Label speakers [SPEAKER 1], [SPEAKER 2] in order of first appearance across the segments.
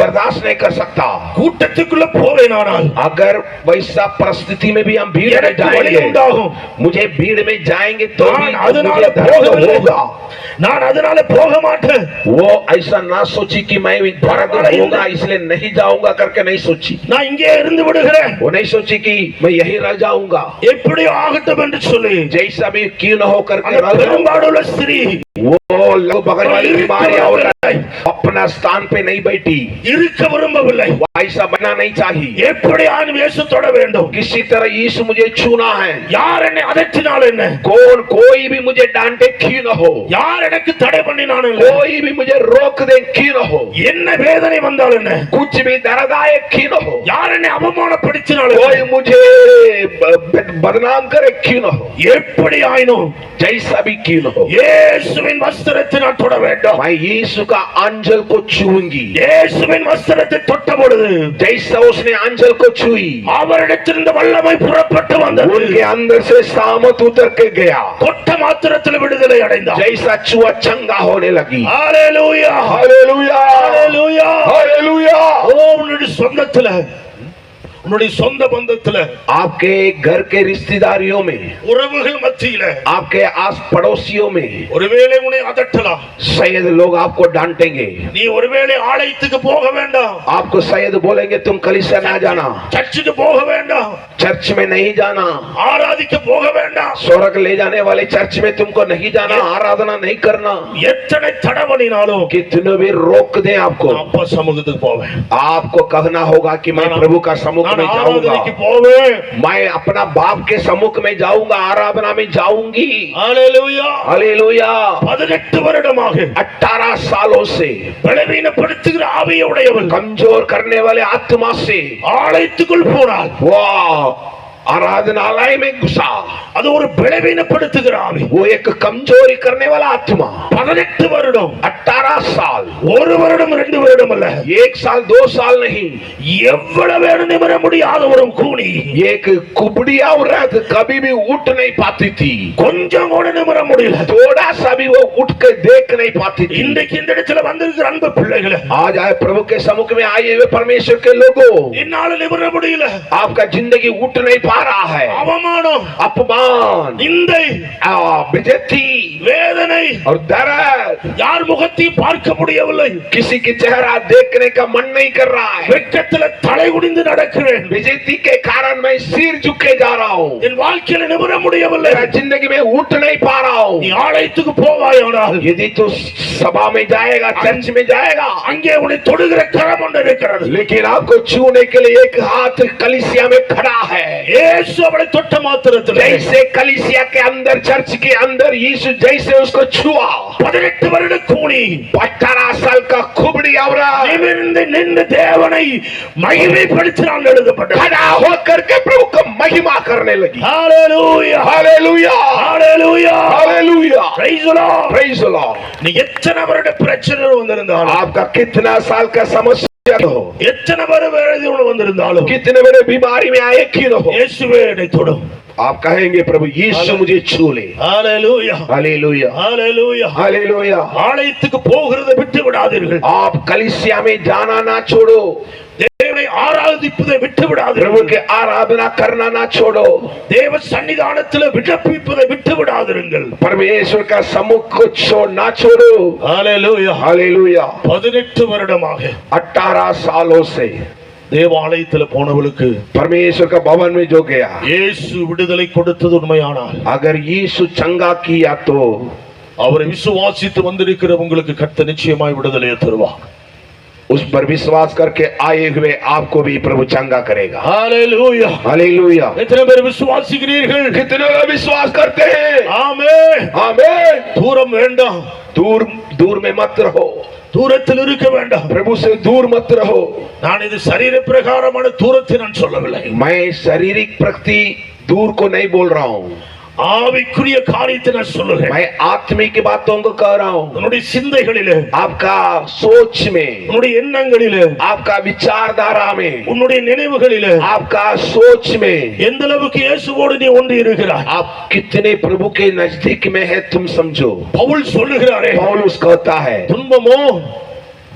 [SPEAKER 1] बर्दाश्त नहीं कर सकता।
[SPEAKER 2] கூட்டத்துக்குள்ள போவேனானால்
[SPEAKER 1] अगर वैसा परिस्थिति में भी हम भीड़ में
[SPEAKER 2] எனக்கு வலி
[SPEAKER 1] जाएंगे,
[SPEAKER 2] உண்டாகும்.
[SPEAKER 1] मुझे भीड़ में जाएंगे तो भी
[SPEAKER 2] நான் அதனால
[SPEAKER 1] मुझे दर्द
[SPEAKER 2] போகவில்லை.
[SPEAKER 1] होगा।
[SPEAKER 2] நான் அதனால போக மாட்டேன்.
[SPEAKER 1] वो ऐसा ना सोची कि मैं दर्द होगा इसलिए नहीं जाऊंगा करके नहीं सोची।
[SPEAKER 2] நான் इங்கே இருந்து விடுகிறேன்.
[SPEAKER 1] वो नहीं सोची कि मैं यहीं रह जाऊंगा,
[SPEAKER 2] எப்படி ஆகட்டும் என்று சொல்லி
[SPEAKER 1] जैसा भी क्यों न हो करके रह जाऊंगा।
[SPEAKER 2] பெரும்பாடுள்ள ஸ்திரீ
[SPEAKER 1] वो लोग बगल वाली बीमारियां अपना स्थान पे नहीं बैठी,
[SPEAKER 2] இருக்க விரும்பவில்லை.
[SPEAKER 1] ऐसा बनना नहीं चाहिए।
[SPEAKER 2] எப்படி ஆன் இயேசு தொட வேண்டும்.
[SPEAKER 1] किसी तरह यीशु मुझे छूना है।
[SPEAKER 2] யார் என்னை அதட்டினால் என்ன,
[SPEAKER 1] कौन कोई भी मुझे डांटे क्यों न हो,
[SPEAKER 2] யார் எனக்கு தடை பண்ணினாலும்
[SPEAKER 1] कोई भी मुझे रोक दे क्यों न हो,
[SPEAKER 2] என்ன வேதனை வந்தால் என்ன,
[SPEAKER 1] कुछ भी दर्दाए क्यों न हो,
[SPEAKER 2] யார் என்னை அவமானப்படுத்தினாலும்
[SPEAKER 1] कोई मुझे बदनाम करे क्यों न हो,
[SPEAKER 2] எப்படி ஆயினும்
[SPEAKER 1] जैसा भी क्यों न हो,
[SPEAKER 2] இயேசுவின் வஸ்திரத்தை நான் தொட வேண்டும்.
[SPEAKER 1] मैं यीशु का अंजल को छूऊंगी।
[SPEAKER 2] இயேசுவின் வஸ்திரத்தை தொட்ட பொழுது
[SPEAKER 1] जैसा उसने अंजल को छुई,
[SPEAKER 2] அவரிடத்திலிருந்து வல்லமை புறப்பட்டு வந்தது.
[SPEAKER 1] उनके अंदर से सामत उतर के गया,
[SPEAKER 2] தொட்ட மாத்திரத்தில் விடுதலை அடைந்தார்.
[SPEAKER 1] जैसा छुआ चंगा होने लगी।
[SPEAKER 2] ஹalleluya
[SPEAKER 1] हालेलुया
[SPEAKER 2] ஹalleluya
[SPEAKER 1] हालेलुया।
[SPEAKER 2] ஓ உன்னுடைய சொந்தத்துல, உன்னுடைய சொந்த பந்தத்துல,
[SPEAKER 1] आपके घर के रिश्तेदारियों में,
[SPEAKER 2] உறவுகள் மத்தியில
[SPEAKER 1] आपके आस पड़ोसियों में
[SPEAKER 2] ஒருவேளை உன்னை அதட்டலாம்.
[SPEAKER 1] शायद लोग आपको डांटेंगे,
[SPEAKER 2] நீ ஒருவேளை ஆலயத்துக்கு போக வேண்டாம்,
[SPEAKER 1] आपको शायद बोलेंगे तुम कलीसिया ना जाना,
[SPEAKER 2] சர்ச்சுக்கு போக வேண்டாம்,
[SPEAKER 1] चर्च में नहीं जाना,
[SPEAKER 2] ஆராதிக்க போக வேண்டாம்,
[SPEAKER 1] स्वर्ग ले जाने वाले चर्च में तुमको नहीं जाना, आराधना नहीं करना।
[SPEAKER 2] எத்தனை தடை பண்ணினாலும்
[SPEAKER 1] कितने भी रोक दें आपको,
[SPEAKER 2] நான் அப்பா சமூகத்துக்கு போவேன்,
[SPEAKER 1] आपको कहना होगा कि मैं प्रभु का सम्मुख में
[SPEAKER 2] நான்
[SPEAKER 1] जाऊंगा,
[SPEAKER 2] ஆராதனைக்கு போவேன்.
[SPEAKER 1] मैं अपना बाप के सम्मुख में जाऊंगा, आराधना में जाऊंगी।
[SPEAKER 2] ஹalleluya
[SPEAKER 1] हालेलुया।
[SPEAKER 2] 18 வருடமாக
[SPEAKER 1] 18 सालों से
[SPEAKER 2] பலவீனப்படுத்துகிற ஆவியுடையவள்
[SPEAKER 1] कमजोर करने वाले आत्मा से
[SPEAKER 2] ஆலயத்துக்குள் போனாள்.
[SPEAKER 1] वाह आराधनालय में घुसा,
[SPEAKER 2] அது ஒரு பலவீனப்படுத்துகிற ஆவி.
[SPEAKER 1] वो एक कमजोरी करने वाला आत्मा।
[SPEAKER 2] 18 வருடம்,
[SPEAKER 1] 18 साल,
[SPEAKER 2] ஒரு வருடம் 2 வருடம் அல்ல,
[SPEAKER 1] 1 साल 2 साल नहीं,
[SPEAKER 2] எவ்வளவு வேணும் நிமிர முடியாத ஒரு கூனி,
[SPEAKER 1] एक कुबड़िया औरत कभी भी उठ नहीं पाती थी,
[SPEAKER 2] கொஞ்சம் கூட நிமிர முடியல.
[SPEAKER 1] थोड़ा सा भी वो उठ के देख नहीं पाती थी।
[SPEAKER 2] இன்றைக்கு இந்த இடத்துல வந்திருக்கிற அன்பு பிள்ளைகளே,
[SPEAKER 1] आज आए प्रभु के सम्मुख में आए हुए परमेश्वर के लोगों,
[SPEAKER 2] என்னால நிமிர முடியல.
[SPEAKER 1] आपका जिंदगी उठ नहीं पा रहा है,
[SPEAKER 2] அவமானம்,
[SPEAKER 1] अपमान,
[SPEAKER 2] நிந்தை,
[SPEAKER 1] बेइज्जती
[SPEAKER 2] வேதனை,
[SPEAKER 1] और दर्द,
[SPEAKER 2] யார் முகத்தையும் பார்க்க முடியவில்லை.
[SPEAKER 1] किसी की चेहरा देखने का मन नहीं कर रहा है,
[SPEAKER 2] வெட்கத்துல தலை குனிந்து நடக்கிறேன்.
[SPEAKER 1] बेइज्जती के कारण मैं सिर झुके जा रहा हूँ,
[SPEAKER 2] என் வாழ்க்கையில நிமிர முடியவில்லை.
[SPEAKER 1] मेरा जिंदगी में उठ नहीं पा रहा हूँ।
[SPEAKER 2] நீ ஆலயத்துக்கு போவாயானால்
[SPEAKER 1] यदि तो सभा में जाएगा, चर्च में जाएगा,
[SPEAKER 2] அங்கே உன்னை தொடுகிற கரம் ஒன்று இருக்கிறது.
[SPEAKER 1] लेकिन आपको छूने के लिए एक हाथ कलीसिया में खड़ा है।
[SPEAKER 2] இயேசு அவளை தொட்ட மாத்திரத்தில்
[SPEAKER 1] जैसे कलीसिया के अंदर, चर्च के अंदर यीशु जैसे उसको छुआ,
[SPEAKER 2] 18 வருட கூனி
[SPEAKER 1] 18 साल का खुबड़ी औरत
[SPEAKER 2] நிமிர்ந்து நின்று தேவனை மகிமைப்படுத்தினான் எழுதப்பட்டது.
[SPEAKER 1] खड़ा होकर के प्रभु को महिमा करने लगी।
[SPEAKER 2] ஹalleluya
[SPEAKER 1] हालेलुया
[SPEAKER 2] ஹalleluya
[SPEAKER 1] hallelujah.
[SPEAKER 2] praise the Lord.
[SPEAKER 1] Praise the Lord.
[SPEAKER 2] நீ எத்தனை வருட பிரச்சனை வந்திருந்தாலும்,
[SPEAKER 1] आपका कितना साल का समस्या हो,
[SPEAKER 2] எத்தனை வருட வேதனை வந்திருந்தாலும்,
[SPEAKER 1] कितने बड़े बीमारी में आए क्यों न हो,
[SPEAKER 2] இயேசுவே என்னை தொடும்.
[SPEAKER 1] आप कहेंगे प्रभु यीशु मुझे छू ले।
[SPEAKER 2] ஹalleluya
[SPEAKER 1] हालेलुया
[SPEAKER 2] ஹalleluya.
[SPEAKER 1] हालेलुया।
[SPEAKER 2] ஆலயத்துக்கு போகிறதை விட்டு விடாதீர்கள்.
[SPEAKER 1] आप कलीसिया में जाना ना छोड़ो,
[SPEAKER 2] தேவனை ஆராதிப்பதை விட்டு
[SPEAKER 1] प्रभु
[SPEAKER 2] விடாதீர்கள்.
[SPEAKER 1] के आराधना करना ना छोड़ो,
[SPEAKER 2] தேவ சன்னிதானத்தில் விண்ணப்பிப்பதை விட்டு விடாதீர்கள்.
[SPEAKER 1] परमेश्वर का सम्मुख को छोड़ ना छोड़ो।
[SPEAKER 2] ஹalleluya.
[SPEAKER 1] हालेलुया।
[SPEAKER 2] 18 வருடமாக
[SPEAKER 1] 18 सालों से
[SPEAKER 2] தேவாலயத்தில் போனவளுக்கு
[SPEAKER 1] परमेश्वर का भवन में जो गया,
[SPEAKER 2] இயேசு விடுதலை கொடுத்தது உண்மையானால்,
[SPEAKER 1] अगर यीशु चंगा किया तो
[SPEAKER 2] அவரை விசுவாசித்து வந்திருக்கிற உங்களுக்கு கர்த்தர் நிச்சயமாய் விடுதலையை தருவார்.
[SPEAKER 1] उस पर विश्वास करके आए हुए आपको भी प्रभु चंगा करेगा।
[SPEAKER 2] ஹalleluya.
[SPEAKER 1] हालेलुया।
[SPEAKER 2] எத்தனை பேர் விசுவாசிக்கிறீர்கள்?
[SPEAKER 1] कितने लोग विश्वास करते हैं?
[SPEAKER 2] ஆமென்.
[SPEAKER 1] आमीन।
[SPEAKER 2] தூரம் வேண்டாம்,
[SPEAKER 1] दूर दूर में मत रहो,
[SPEAKER 2] தூரத்தில் இருக்க வேண்டாம்.
[SPEAKER 1] प्रभु से दूर मत रहो।
[SPEAKER 2] நான் இது சரீர பிரகாரமான தூரத்தை நான் சொல்லவில்லை.
[SPEAKER 1] मैं शारीरिक प्रति दूर को नहीं बोल रहा हूँ,
[SPEAKER 2] ஆவிக்குரிய காரியத்தை நான் சொல்லுகிறேன்.
[SPEAKER 1] मैं आत्मिक की बातों को कह रहा हूँ।
[SPEAKER 2] உன்னுடைய சிந்தைகளிலே,
[SPEAKER 1] आपका सोच में,
[SPEAKER 2] உன்னுடைய எண்ணங்களிலே,
[SPEAKER 1] आपका विचारधारा में,
[SPEAKER 2] உன்னுடைய நினைவுகளிலே,
[SPEAKER 1] आपका सोच में
[SPEAKER 2] எந்த அளவுக்கு இயேசுவோடு நீ ஒன்றி இருக்கிறாய்.
[SPEAKER 1] आप कितने प्रभु के नजदीक में है तुम समझो।
[SPEAKER 2] பவுல் சொல்லுகிறாரே,
[SPEAKER 1] पौलुस कहता है,
[SPEAKER 2] துன்பமோ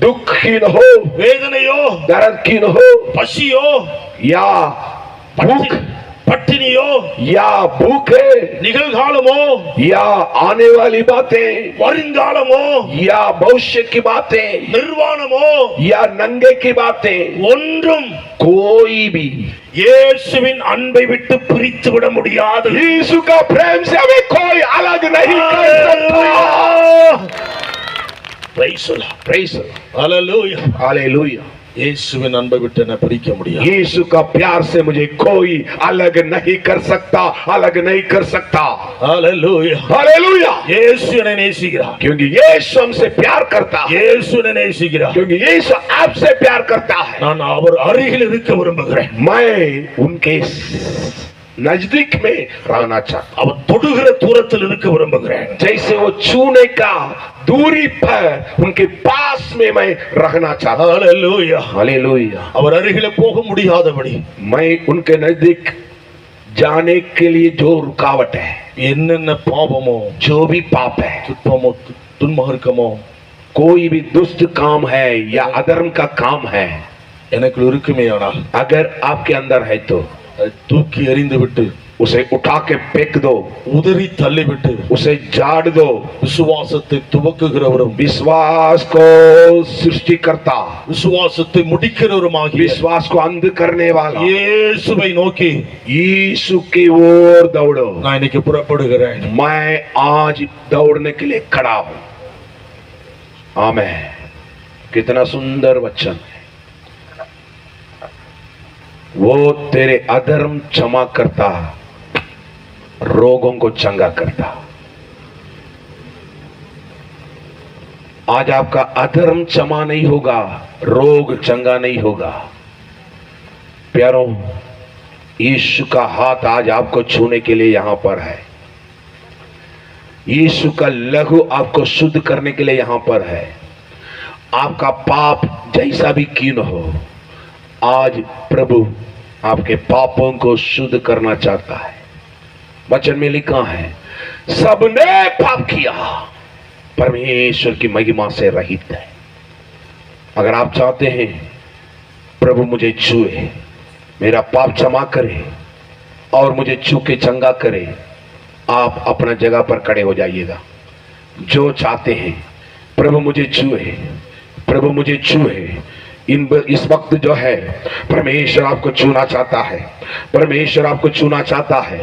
[SPEAKER 1] दुखहीन हो,
[SPEAKER 2] வேதனையோ,
[SPEAKER 1] दर्दहीन हो,
[SPEAKER 2] பசியோ,
[SPEAKER 1] या भूख,
[SPEAKER 2] பட்டினியோ,
[SPEAKER 1] या भूख है,
[SPEAKER 2] நிகழ்காலமோ,
[SPEAKER 1] या आने वाली बातें,
[SPEAKER 2] வருங்காலமோ,
[SPEAKER 1] या भविष्य की बातें,
[SPEAKER 2] நிர்வாணமோ,
[SPEAKER 1] या नंगे की बातें,
[SPEAKER 2] ஒன்றும்
[SPEAKER 1] कोई भी
[SPEAKER 2] இயேசுவின் அன்பை விட்டு பிரித்து விட முடியாது.
[SPEAKER 1] यीशु का प्रेम से हमें कोई अलग नहीं कर सकता।
[SPEAKER 2] Praise the Lord.
[SPEAKER 1] Praise the Lord.
[SPEAKER 2] Hallelujah.
[SPEAKER 1] Hallelujah.
[SPEAKER 2] இயேசுவின் அன்பை விட்டு என்ன பிரிக்க முடியாது.
[SPEAKER 1] यीशु का प्यार से मुझे कोई अलग नहीं कर सकता, अलग नहीं कर सकता।
[SPEAKER 2] Hallelujah.
[SPEAKER 1] Hallelujah.
[SPEAKER 2] இயேசு என்னை நேசிக்கிறார்.
[SPEAKER 1] क्योंकि यीशु हमसे प्यार करता है,
[SPEAKER 2] இயேசு என்னை நேசிக்கிறார்.
[SPEAKER 1] क्योंकि यीशु आपसे प्यार करता है।
[SPEAKER 2] நான் அவர் அருகில் இருக்க விரும்புகிறேன்.
[SPEAKER 1] मैं उनके नजदीक में रहना चाहता
[SPEAKER 2] அவர் தொடுகிற தூரத்தில் இருக்க விரும்புகிறேன்.
[SPEAKER 1] हूं। जैसे वो छूने का दूरी पर उनके पास में मैं रहना चाहता हूं।
[SPEAKER 2] Hallelujah.
[SPEAKER 1] हालेलुया।
[SPEAKER 2] அவர் அருகிலே போக முடியாதபடி
[SPEAKER 1] मैं उनके नजदीक जाने के लिए जो रुकावट है,
[SPEAKER 2] என்னென்ன பாவமோ,
[SPEAKER 1] जो भी पाप है,
[SPEAKER 2] துன்பமோ, துன்மார்க்கமோ,
[SPEAKER 1] कोई भी दुष्ट काम है या अधर्म का काम है,
[SPEAKER 2] எனக்குள் இருக்குமேயானால்
[SPEAKER 1] अगर आपके अंदर है तो
[SPEAKER 2] அதை தூக்கி எறிந்து விட்டு,
[SPEAKER 1] उसे उठा के फेंक दो,
[SPEAKER 2] உதறி தள்ளிவிட்டு,
[SPEAKER 1] उसे झाड़ दो।
[SPEAKER 2] விசுவாசத்தை துவக்குகிறவரும்
[SPEAKER 1] विश्वास को सृष्टि करता,
[SPEAKER 2] விசுவாசத்தை முடிக்கிறவருமாகிய
[SPEAKER 1] विश्वास को अंध करने वाला
[SPEAKER 2] இயேசுவை நோக்கி
[SPEAKER 1] यीशु की ओर दौड़ो।
[SPEAKER 2] நான் இன்னைக்கு புறப்படுகிறேன்.
[SPEAKER 1] मैं आज दौड़ने के लिए खड़ा हूं। आमेन। कितना सुंदर वचन है। वो तेरे अधर्म क्षमा करता, रोगों को चंगा करता। आज आपका अधर्म क्षमा नहीं होगा, रोग चंगा नहीं होगा। प्यारों, यीशु का हाथ आज आपको छूने के लिए यहां पर है। यीशु का लहू आपको शुद्ध करने के लिए यहां पर है। आपका पाप जैसा भी क्यों न हो, आज प्रभु आपके पापों को शुद्ध करना चाहता है। वचन में लिखा है, सबने पाप किया, परमेश्वर की महिमा से रहित है। अगर आप चाहते हैं प्रभु मुझे छुए, मेरा पाप क्षमा करे और मुझे छू के चंगा करे, आप अपना जगह पर खड़े हो जाइएगा। जो चाहते हैं प्रभु मुझे छुए, प्रभु मुझे छुए, इस वक्त जो है परमेश्वर आपको छूना चाहता है। परमेश्वर आपको छूना चाहता है।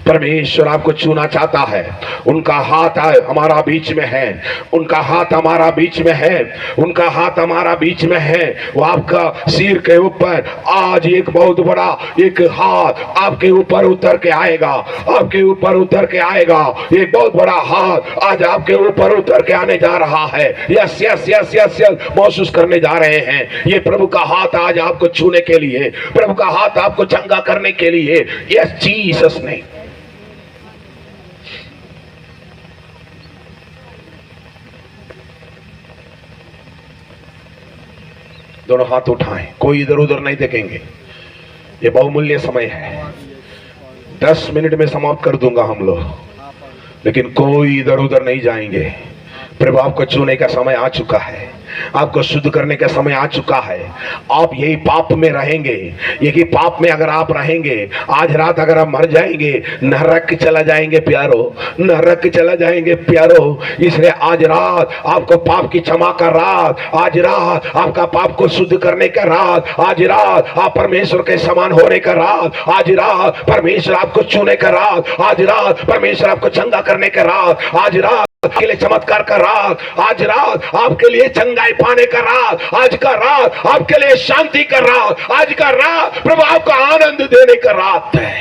[SPEAKER 1] परमेश्वर आपको छूना चाहता है। उनका हाथ हमारा बीच में है। उनका हाथ हमारा बीच में है। उनका हाथ हमारा बीच में है। वो आपका सिर के ऊपर आज एक बहुत बड़ा एक हाथ आपके ऊपर उतर के आएगा। आपके ऊपर उतर के आएगा। एक बहुत बड़ा हाथ आज आपके ऊपर उतर के आने जा रहा है। Yes yes yes yes yes महसूस करने जा रहे हैं। ये प्रभु का हाथ आज आपको छूने के लिए, प्रभु का हाथ आपको चंगा करने के लिए। Yes Jesus name. दोनों हाथ उठाएं, कोई इधर उधर नहीं देखेंगे। ये बहुमूल्य समय है। 10 मिनट में समाप्त कर दूंगा हम लोग, लेकिन कोई इधर उधर नहीं जाएंगे। प्रभु आपको छूने का समय आ चुका है। आपको शुद्ध करने का समय आ चुका है। आप यही पाप में रहेंगे, यही पाप में अगर आप रहेंगे, आज रात अगर आप मर जाएंगे, नरक चला जाएंगे प्यारो, नरक चला जाएंगे प्यारो। इसलिए आज रात आपको पाप की क्षमा का रात, आज रात आपका पाप को शुद्ध करने का रात, आज रात आप परमेश्वर के समान होने का रात, आज रात परमेश्वर आपको छूने का रात, आज रात परमेश्वर आपको चंगा करने का रात, आज रात आपके लिए चमत्कार का रात, आज रात आपके लिए चंगाई पाने का रात, आज का रात आपके लिए शांति का रात, आज का रात प्रभु आपको आनंद देने का रात है।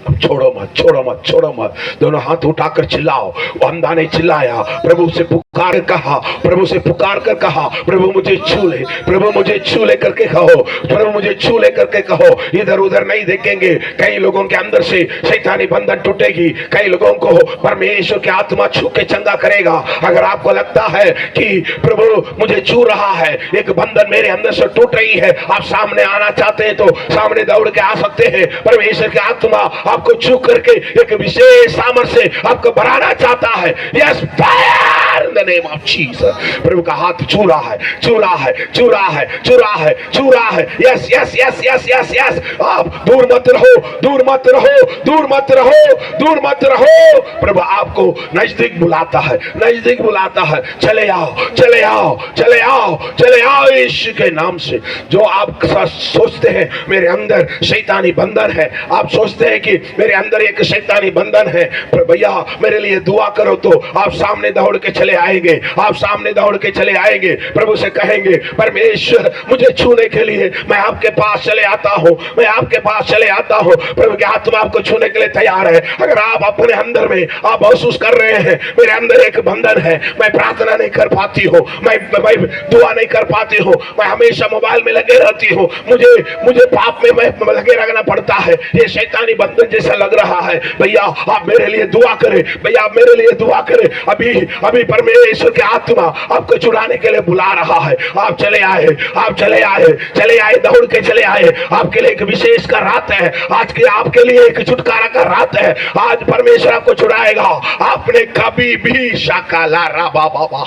[SPEAKER 1] अब छोड़ो मत, छोड़ो मत, छोड़ो मत। दोनों हाथ उठाकर चिल्लाओ। अंधा ने चिल्लाया, प्रभु से पुकार कहा, प्रभु से पुकार कर कहा, प्रभु मुझे छू ले, प्रभु मुझे छू ले करके कहो, प्रभु मुझे छू ले करके कहो। इधर उधर नहीं देखेंगे। कई लोगों के अंदर से शैतानी बंधन टूटेगी। कई लोगों को परमेश्वर की आत्मा छू के चंगा करेगा। अगर आपको लगता है कि प्रभु मुझे छू रहा है, एक बंधन मेरे अंदर से टूट रही है, आप सामने आना चाहते हैं तो सामने दौड़ के आ सकते हैं। परमेश्वर की आत्मा आपको छू करके एक विशेष सामर्थ्य से आपको बढ़ाना चाहता है। Yes, fire in the name of Jesus. प्रभु का हाथ छू रहा है, छू रहा है, छू रहा है, छू रहा है, छू रहा है। Yes yes yes yes yes yes. आप दूर मत रहो, दूर मत रहो, दूर मत रहो, दूर मत रहो। प्रभु आपको नजदीक बुलाता है, नजदीक बुलाता है। चले आओ, चले आओ, चले आओ, चले आओ यीशु के नाम से। जो आप सोचते हैं मेरे अंदर शैतानी बंधन है, आप सोचते हैं कि मेरे अंदर एक शैतानी बंधन है, भैया मेरे लिए दुआ करो, तो आप सामने दौड़ के चले आएंगे, आप सामने दौड़ के चले आएंगे। प्रभु से कहेंगे, परमेश्वर मुझे छूने के लिए मैं आपके पास चले आता हूँ, मैं आपके पास चले आता हूँ। प्रभु की आत्मा आपको छूने के लिए तैयार है। अगर आप अपने अंदर में आप महसूस कर रहे हैं मेरे अंदर एक बंधन है, मैं प्रार्थना नहीं कर पाती हूँ, मैं दुआ नहीं कर पाती हूँ, मैं हमेशा मोबाइल में लगे रहती हूँ, मुझे पाप में मैं लगे रहना पड़ता है, ये शैतानी बंधन जैसा लग रहा है, भैया आप मेरे लिए दुआ करें, भैया आप मेरे लिए दुआ करें। अभी अभी परमेश्वर की आत्मा आपको छुड़ाने के लिए बुला रहा है। आप चले आए, आप चले आए, चले आए, दौड़ के चले आए। आपके लिए एक विशेष का रात है आज के, आपके लिए एक छुटकारा का रात है। आज परमेश्वर आपको छुड़ाएगा। आपने कभी भी शाकाला राबा बाबा,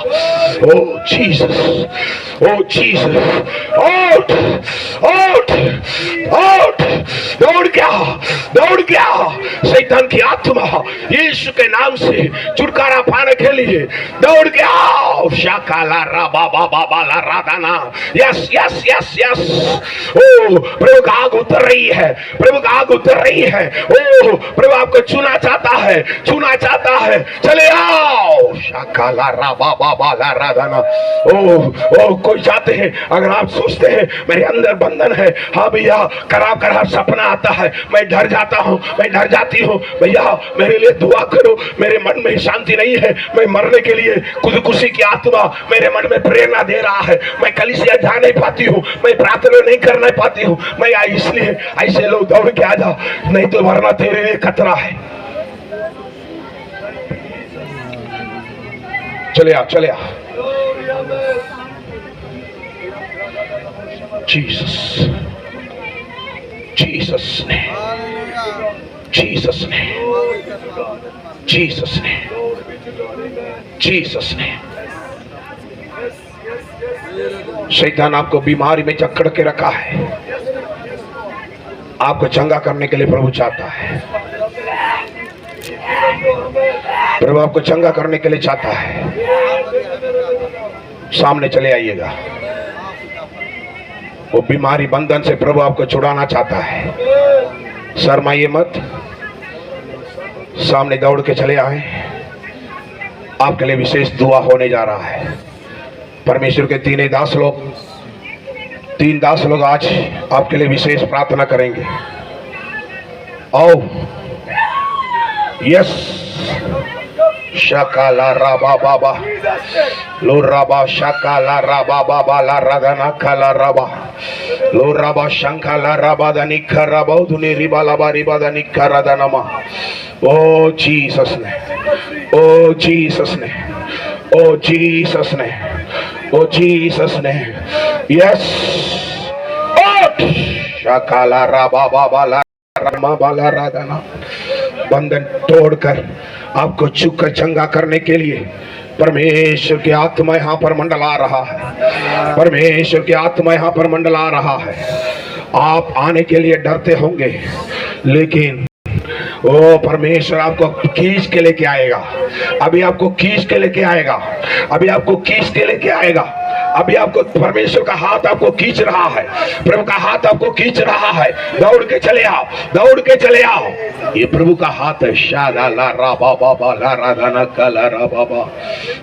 [SPEAKER 1] ओ जीसस, ओ जीसस, आउट आउट आउट, दौड़ गया, दौड़ गया। शैतान की आत्मा यीशु के नाम से छुटकारा पाने के लिए दौड़ गया। शाकाला राबा बाबा बाला राधाना, यस यस यस यस। ओ प्रभु का आग उतर रही है, प्रभु का आग उतर रही है। ओ प्रभु आपको छूना चाहता है, छूना चाहता है। चले आओ, शाकाला राबा बाबा ला राधाना। ओ कोई चाहते हैं, अगर आप सोचते हैं मेरे अंदर बंधन है, हाँ भैया खराब खराब सपना आता है, मैं डर जाता हूँ, मैं डर जाती हूँ, भैया मेरे लिए दुआ करो, मेरे मन में शांति नहीं है, मैं मरने के लिए खुदकुशी की आत्मा मेरे मन में प्रेरणा दे रहा है, मैं कलीसिया जा नहीं पाती हूँ, मैं प्रार्थना नहीं करना पाती हूँ, मैं इसलिए ऐसे लोग दौड़ के आ जा, नहीं तो वरना तेरे लिए खतरा है। चले आ, चले आ। जीसस, जीसस ने, जीसस ने, जीसस ने, जीसस ने। शैतान आपको बीमारी में जकड़ के रखा है, आपको चंगा करने के लिए प्रभु चाहता है, प्रभु आपको चंगा करने के लिए चाहता है। सामने चले आइएगा। वो बीमारी बंधन से प्रभु आपको छुड़ाना चाहता है। शर्माइए मत, सामने दौड़ के चले आए। आपके लिए विशेष दुआ होने जा रहा है। परमेश्वर के तीन दास लोग आज आपके लिए विशेष प्रार्थना करेंगे। आओ, यस, शकाला राबा बाबा लो राबा, शकाला राबा बाबा ला राधाना काला राबा लो राबा, शंकाला राबा दानी खराबा दुनी रिबा लाबा रिबा दानी खरादानमा। ओ जीसस ने, ओ जीसस ने, ओ जीसस ने, ओ जीसस ने, यस, शकाला राबा बाबा ला रामा बाला राधाना। बंधन तोड़कर आपको छूकर चंगा करने के लिए परमेश्वर की आत्मा यहाँ पर मंडला रहा है। परमेश्वर की आत्मा यहाँ पर मंडला रहा है। आप आने के लिए डरते होंगे, लेकिन ओ परमेश्वर आपको खींच के लेके आएगा। अभी आपको खींच के लेके आएगा, अभी आपको खींच के लेके आएगा। अभी आपको परमेश्वर का हाथ आपको खींच रहा है, प्रभु का हाथ आपको खींच रहा है। दौड़ के चले आओ, दौड़ के चले आओ। ये प्रभु का हाथ है। शादा ला राबा बाबा ला राधाना काला राबा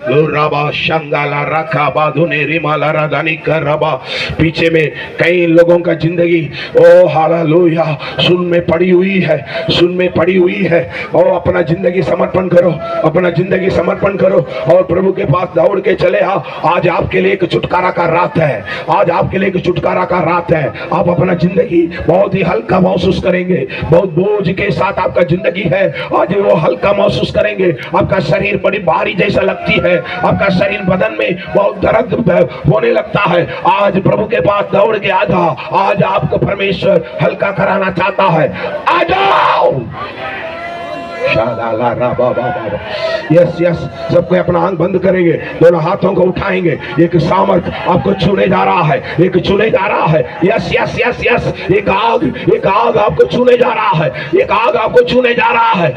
[SPEAKER 1] लो राबा शंगाला रखा बाधुने रिमा ला राधानी कर रबा। पीछे में कई लोगों का जिंदगी ओ हालेलुया सुन में पड़ी हुई है, सुन में पड़ी हुई है। और अपना जिंदगी समर्पण करो, अपना जिंदगी समर्पण करो और प्रभु के पास दौड़ के चले आओ। आज आपके लिए एक छुटकारा का रात है, आज आपके लिए एक छुटकारा का रात है। आप अपना जिंदगी बहुत ही हल्का महसूस करेंगे, बहुत बोझ के साथ आपका जिंदगी है, आज वो हल्का महसूस करेंगे। आपका शरीर बड़ी भारी जैसा लगती है, आपका शरीर बदन में बहुत दर्द होने लगता है। आज प्रभु के पास दौड़ के आ जाओ, आज आपको परमेश्वर हल्का कराना चाहता है। आ जाओ। यस यस, सबको अपना आंख बंद करेंगे, दोनों हाथों को उठाएंगे। एक सामर्थ आपको छूने जा रहा है, एक छूने जा रहा है। यस यस यस यस, एक आग आपको छूने जा रहा है, एक आग आपको छूने जा रहा है।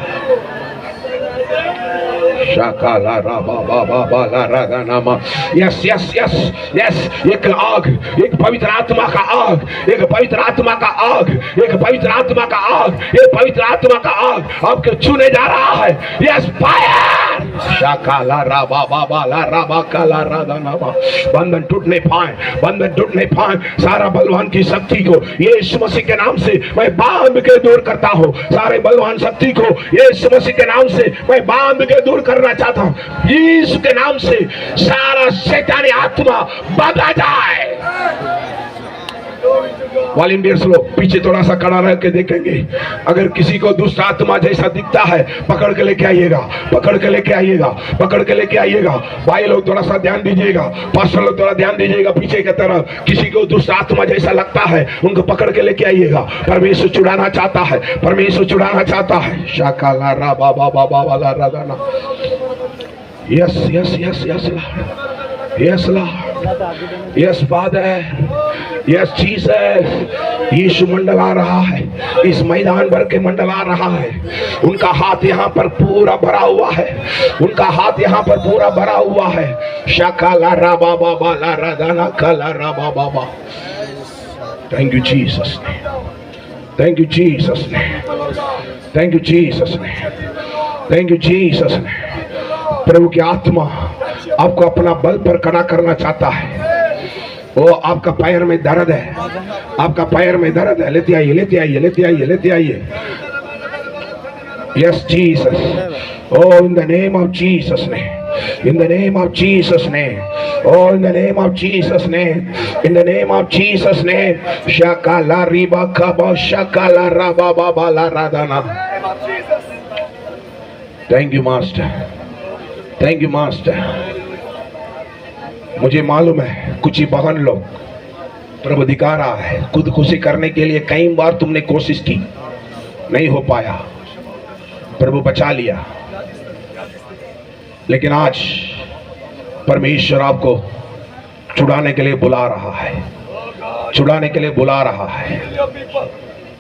[SPEAKER 1] यस यस यस यस, एक आग, एक पवित्र आत्मा का आग, एक पवित्र आत्मा का आग, एक पवित्र आत्मा का आग, एक पवित्र आत्मा का आग आपको छूने जा रहा है। Yes, fire. बंधन टूटने पाए, बंधन टूटने पाए। सारा बलवान की शक्ति को यीशु मसीह के नाम से मैं बांध के दूर करता हूँ। सारे बलवान शक्ति को यीशु मसीह के नाम से मैं बांध के दूर करना चाहता हूँ। यीशु के नाम से सारा शैतानी आत्मा बांधा जाए। वॉलंटियर्स लोग पीछे थोड़ा सा खड़ा रह के देखेंगे। अगर किसी को दुष्ट आत्मा जैसा दिखता है, पकड़ के लेके आइएगा, पकड़ के लेके आइएगा, पकड़ के लेके आइएगा। भाई लोग थोड़ा सा ध्यान दीजिएगा, पास्टर लोग थोड़ा ध्यान दीजिएगा। पीछे की तरफ किसी को दुष्ट आत्मा जैसा लगता है, उनको पकड़ के लेके आइएगा। परमेश्वर छुड़ाना चाहता है, परमेश्वर छुड़ाना चाहता है। शाकाला रा बाबा बाबा वाला राधाना। Yes yes yes yes yes Lord, yes father, yes Jesus. Yeshu मंडला रहा है, इस मैदान भर के मंडला रहा है। उनका हाथ यहाँ पर पूरा भरा हुआ है, उनका हाथ यहाँ पर पूरा भरा हुआ है। शाकाला रा बाबा बाला राधाना काला रा बाबा बा। थैंक यू जीसस ने, थैंक यू जीसस ने, थैंक यू जीसस ने, थैंक यू जीसस ने। प्रभु की आत्मा आपको अपना बल पर खड़ा करना चाहता है। वो आपका पैर में दर्द है, आपका पैर में दर्द है। लेते आइए, लेते आइए, लेते आइए, लेते आइए। Yes Jesus, oh in the name of Jesus ने, in the name of Jesus ने, oh in the name of Jesus ने, in the name of Jesus ने। शाकाला रिबा काबा शाकाला राबा बाबा ला राधाना। Thank you master, thank you master. मुझे मालूम है कुछ ही बहन लोग प्रभु दिखा रहा है, खुदकुशी करने के लिए कई बार तुमने कोशिश की, नहीं हो पाया, प्रभु बचा लिया। लेकिन आज परमेश्वर आपको छुड़ाने के लिए बुला रहा है, छुड़ाने के लिए बुला रहा है।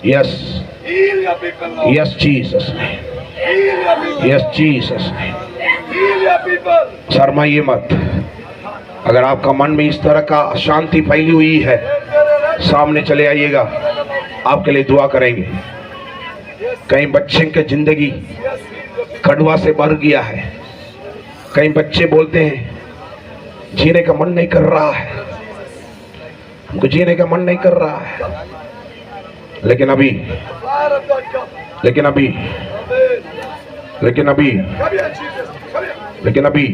[SPEAKER 1] यस यस जीसस ने, यस जीसस ने। शर्माइए मत। अगर आपका मन में इस तरह का अशांति फैली हुई है, सामने चले आइएगा, आपके लिए दुआ करेंगे। कई बच्चे की जिंदगी कड़वा से भर गया है। कई बच्चे बोलते हैं जीने का मन नहीं कर रहा है, हमको जीने का मन नहीं कर रहा है। लेकिन अभी लेकिन अभी लेकिन अभी लेकिन अभी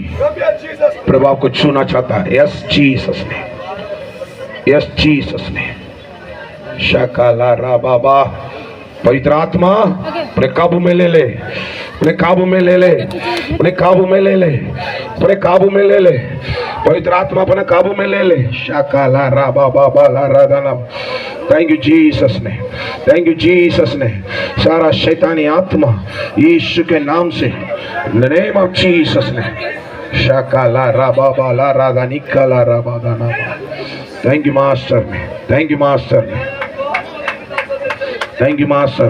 [SPEAKER 1] प्रभु आपको छूना चाहता है। यस जीसस ने, यस जीसस ने। शाकाला रा बाबा। पवित्र आत्मा अपने काबू में ले ले, अपने काबू में ले ले, अपने काबू में ले ले, अपने काबू में ले ले। पवित्र आत्मा अपने काबू में ले ले। शाकाला रा बाबा बाला राधाना। थैंक यू जीसस ने, थैंक यू जीसस ने। सारा शैतानी आत्मा यीशु के नाम से, इन द नेम ऑफ जीसस ने। शाकाला रा बाबा ला राधा निकाला रा बादाना। थैंक यू मास्टर ने, थैंक यू मास्टर ने, थैंक यू मास्टर।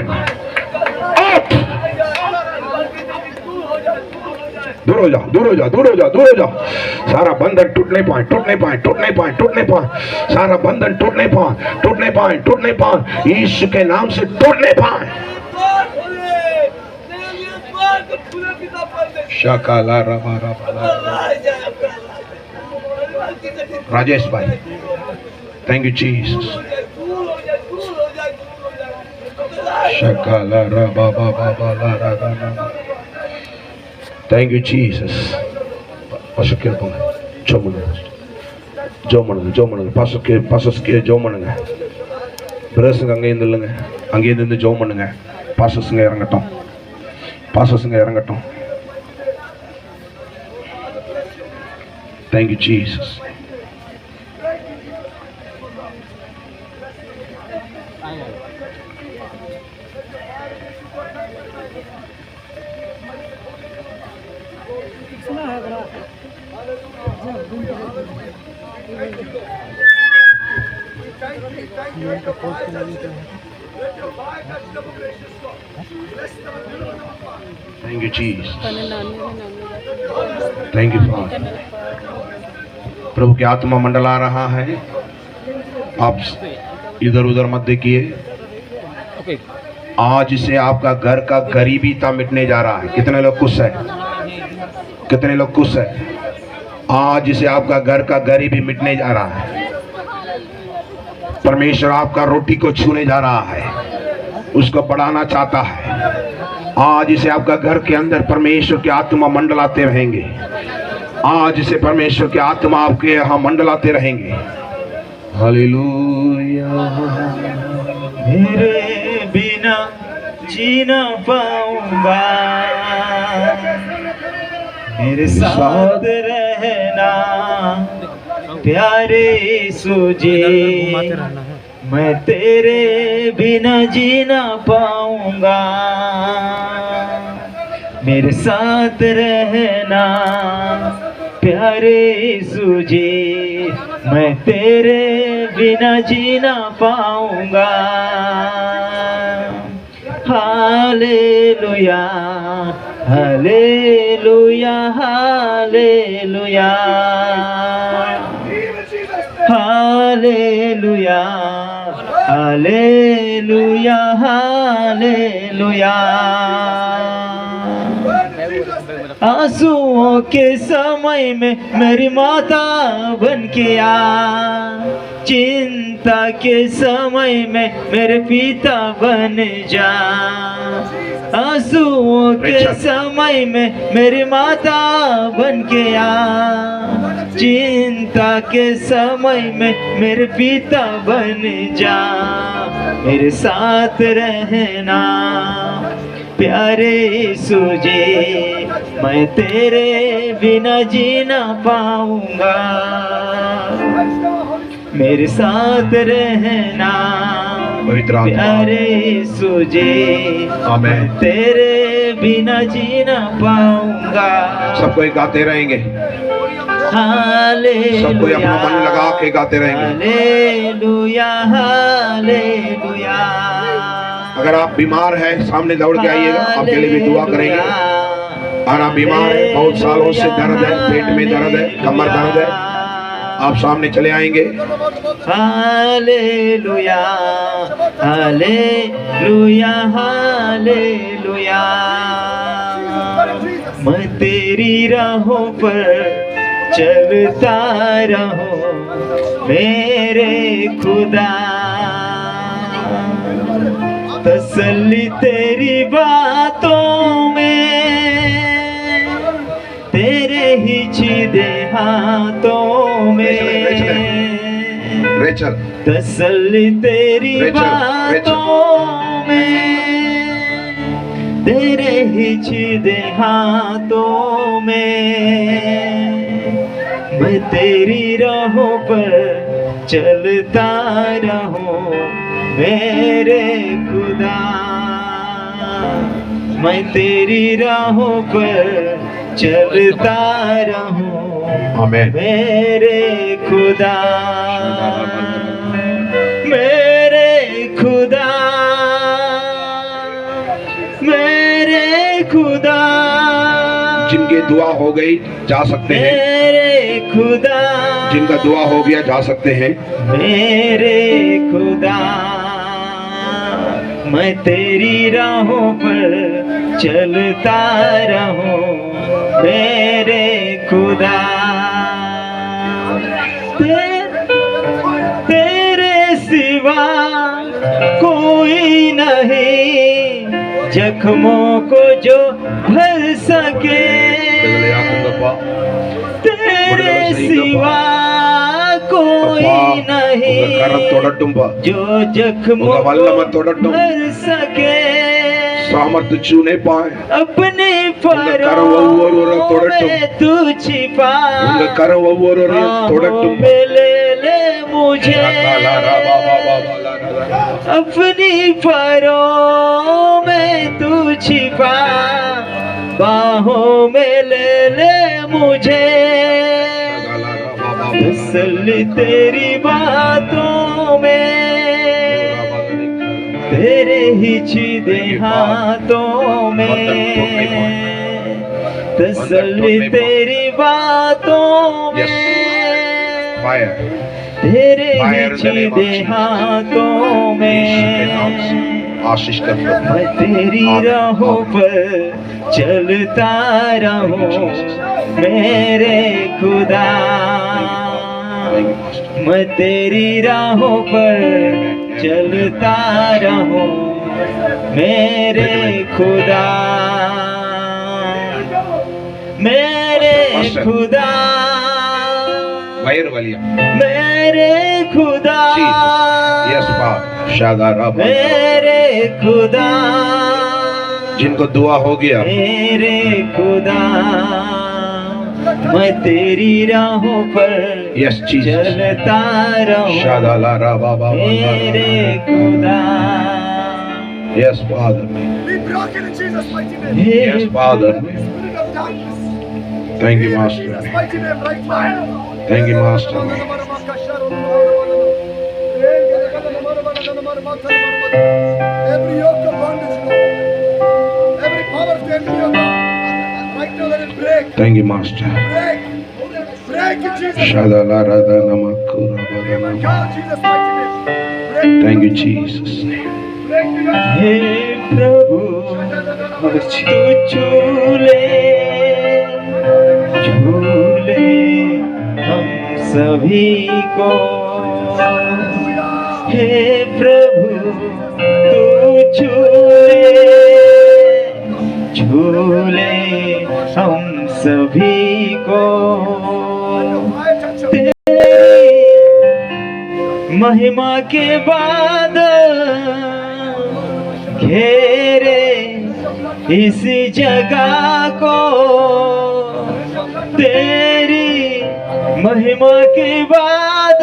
[SPEAKER 1] दूर हो जाओ, दूर हो जाओ, दूर हो जाओ, दूर हो जाओ। सारा बंधन टूटने पाए, टूटने पाए, टूटने पाए, टूटने पाए। सारा बंधन टूटने पाए, टूटने पाए, टूटने पाए। यीशु के नाम से टूटने पाए। शाकाला रबा रबा। राजेश भाई, थैंक यू जीसस। शाकाला रबा बाबा बाला राधा। Thank you Jesus. ஜெபம் பண்ணுங்க பாஸ்டர்ஸ்க்கு ஜெபம் பண்ணுங்க. பிரதர்ஸுங்க அங்கேருந்து இல்லைங்க, அங்கேருந்து ஜெபம் பண்ணுங்க. பாஸ்டர்ஸுங்க இறங்கட்டும். Thank you Jesus. Thank you, Jesus. Thank you, Father. प्रभु की आत्मा मंडला रहा है, आप इधर उधर मत देखिए। आज से आपका घर का गरीबीता मिटने जा रहा है। कितने लोग खुश है? आज से आपका घर का गरीबी मिटने जा रहा है। परमेश्वर आपका रोटी को छूने जा रहा है, उसको बढ़ाना चाहता है। आज से आपका घर के अंदर परमेश्वर की आत्मा मंडलाते रहेंगे। आज से परमेश्वर की आत्मा आपके यहाँ मंडलाते रहेंगे। हालेलुया।
[SPEAKER 3] मेरे बिना जीना पाऊंगा, मेरे साथ रहना प्यारे यीशु जी। मैं तेरे बिना जीना पाऊंगा, मेरे साथ रहना प्यारे यीशु जी। मैं तेरे बिना जीना पाऊंगा। Hallelujah hallelujah hallelujah hallelujah hallelujah hallelujah. आंसुओं के समय में मेरी माता बन के आ, चिंता के समय में मेरे पिता बन जा। आंसुओं के समय में मेरी माता बन के आ, चिंता के समय में मेरे पिता बन जा। मेरे साथ रहना प्यारे यीशु जी। मैं तेरे बिना जीना पाऊंगा, मेरे साथ रहना प्यारे यीशु जी। मैं तेरे बिना जीना पाऊंगा।
[SPEAKER 1] सब कोई गाते रहेंगे,
[SPEAKER 3] हालेलुया,
[SPEAKER 1] सब कोई अपना मन लगा के गाते रहेंगे।
[SPEAKER 3] Hallelujah hallelujah.
[SPEAKER 1] अगर आप बीमार हैं सामने दौड़ के आइएगा, आपके लिए भी दुआ करेंगे। अगर आप बीमार हैं, बहुत सालों से दर्द है, पेट में दर्द है, कमर दर्द है, आप सामने चले आएंगे।
[SPEAKER 3] Hallelujah hallelujah hallelujah. मैं तेरी राहों पर चलता रहूं मेरे खुदा। तसल्ली तेरी बातों में, तेरे ही सीधे हाथों में। तसल्ली तेरी बातों में, तेरे ही सीधे हाथों में। मैं तेरी राहों पर चलता रहूं मेरे खुदा। मैं तेरी राहों पर चलता रहूं मेरे खुदा। मेरे खुदा मेरे खुदा।
[SPEAKER 1] जिनकी दुआ हो गई जा सकते हैं,
[SPEAKER 3] मेरे खुदा।
[SPEAKER 1] जिनका दुआ हो गया जा सकते हैं।
[SPEAKER 3] मेरे खुदा मैं तेरी राहों पर चलता रहूं मेरे खुदा। तेरे सिवा कोई नहीं जख्मों को जो भर सके। तेरे सिवा
[SPEAKER 1] கரம் தொடட்டும் பா.
[SPEAKER 3] जो जख्मों
[SPEAKER 1] உங்க வல்லமை
[SPEAKER 3] को
[SPEAKER 1] தொடட்டும்.
[SPEAKER 3] भर सके
[SPEAKER 1] सामर्थ छूने पाए.
[SPEAKER 3] अपने
[SPEAKER 1] கரம் ஒவ்வொருவரை தொடட்டும்.
[SPEAKER 3] में तू छिपा
[SPEAKER 1] உங்க கரம் ஒவ்வொருவரை தொடட்டும்.
[SPEAKER 3] में ले मुझे अपनी फरों में तू छिपा बाहों में ले मुझे तसल्ली तेरी बातों में तेरे ही सीधे हाथों में तसल्ली तेरी बातों में
[SPEAKER 1] Fire.
[SPEAKER 3] तेरे
[SPEAKER 1] Fire in the name of
[SPEAKER 3] सीधे
[SPEAKER 1] Jesus.
[SPEAKER 3] हाथों में
[SPEAKER 1] आशीष कर
[SPEAKER 3] मैं तेरी राहों पर चलता रहूं मेरे खुदा मैं तेरी राहों पर चलता रहूं मेरे खुदा मेरे खुदा
[SPEAKER 1] वैर वालिया
[SPEAKER 3] मेरे खुदा
[SPEAKER 1] यस बात शादा रब
[SPEAKER 3] मेरे खुदा
[SPEAKER 1] जिनको दुआ हो गया
[SPEAKER 3] मेरे खुदा मैं तेरी राहों पर
[SPEAKER 1] यस चीज
[SPEAKER 3] चलता रहूं
[SPEAKER 1] शादा ला रा बाबा
[SPEAKER 3] मेरे खुदा
[SPEAKER 1] yes father
[SPEAKER 4] Be broken in Jesus' mighty name.
[SPEAKER 1] Yes father
[SPEAKER 4] Spirit of darkness.
[SPEAKER 1] Thank you
[SPEAKER 4] In
[SPEAKER 1] master
[SPEAKER 4] Jesus' mighty name, right now.
[SPEAKER 1] Thank you master
[SPEAKER 4] Every yoke of bondage, Lord. Every power of the enemy, oh God. Right now, let it break.
[SPEAKER 1] Thank you master
[SPEAKER 4] Break. Break in Jesus' name.
[SPEAKER 1] शादा ला रा दा नमकुरा बादा
[SPEAKER 4] God, Jesus' mighty name. Break.
[SPEAKER 1] Thank you Jesus
[SPEAKER 4] Break in us.
[SPEAKER 3] हे प्रभु तू झूले हम सभी को हे प्रभु तू झूले हम सभी को तेरी महिमा के बाद घेरे इस जगह को तेरी महिमा के बाद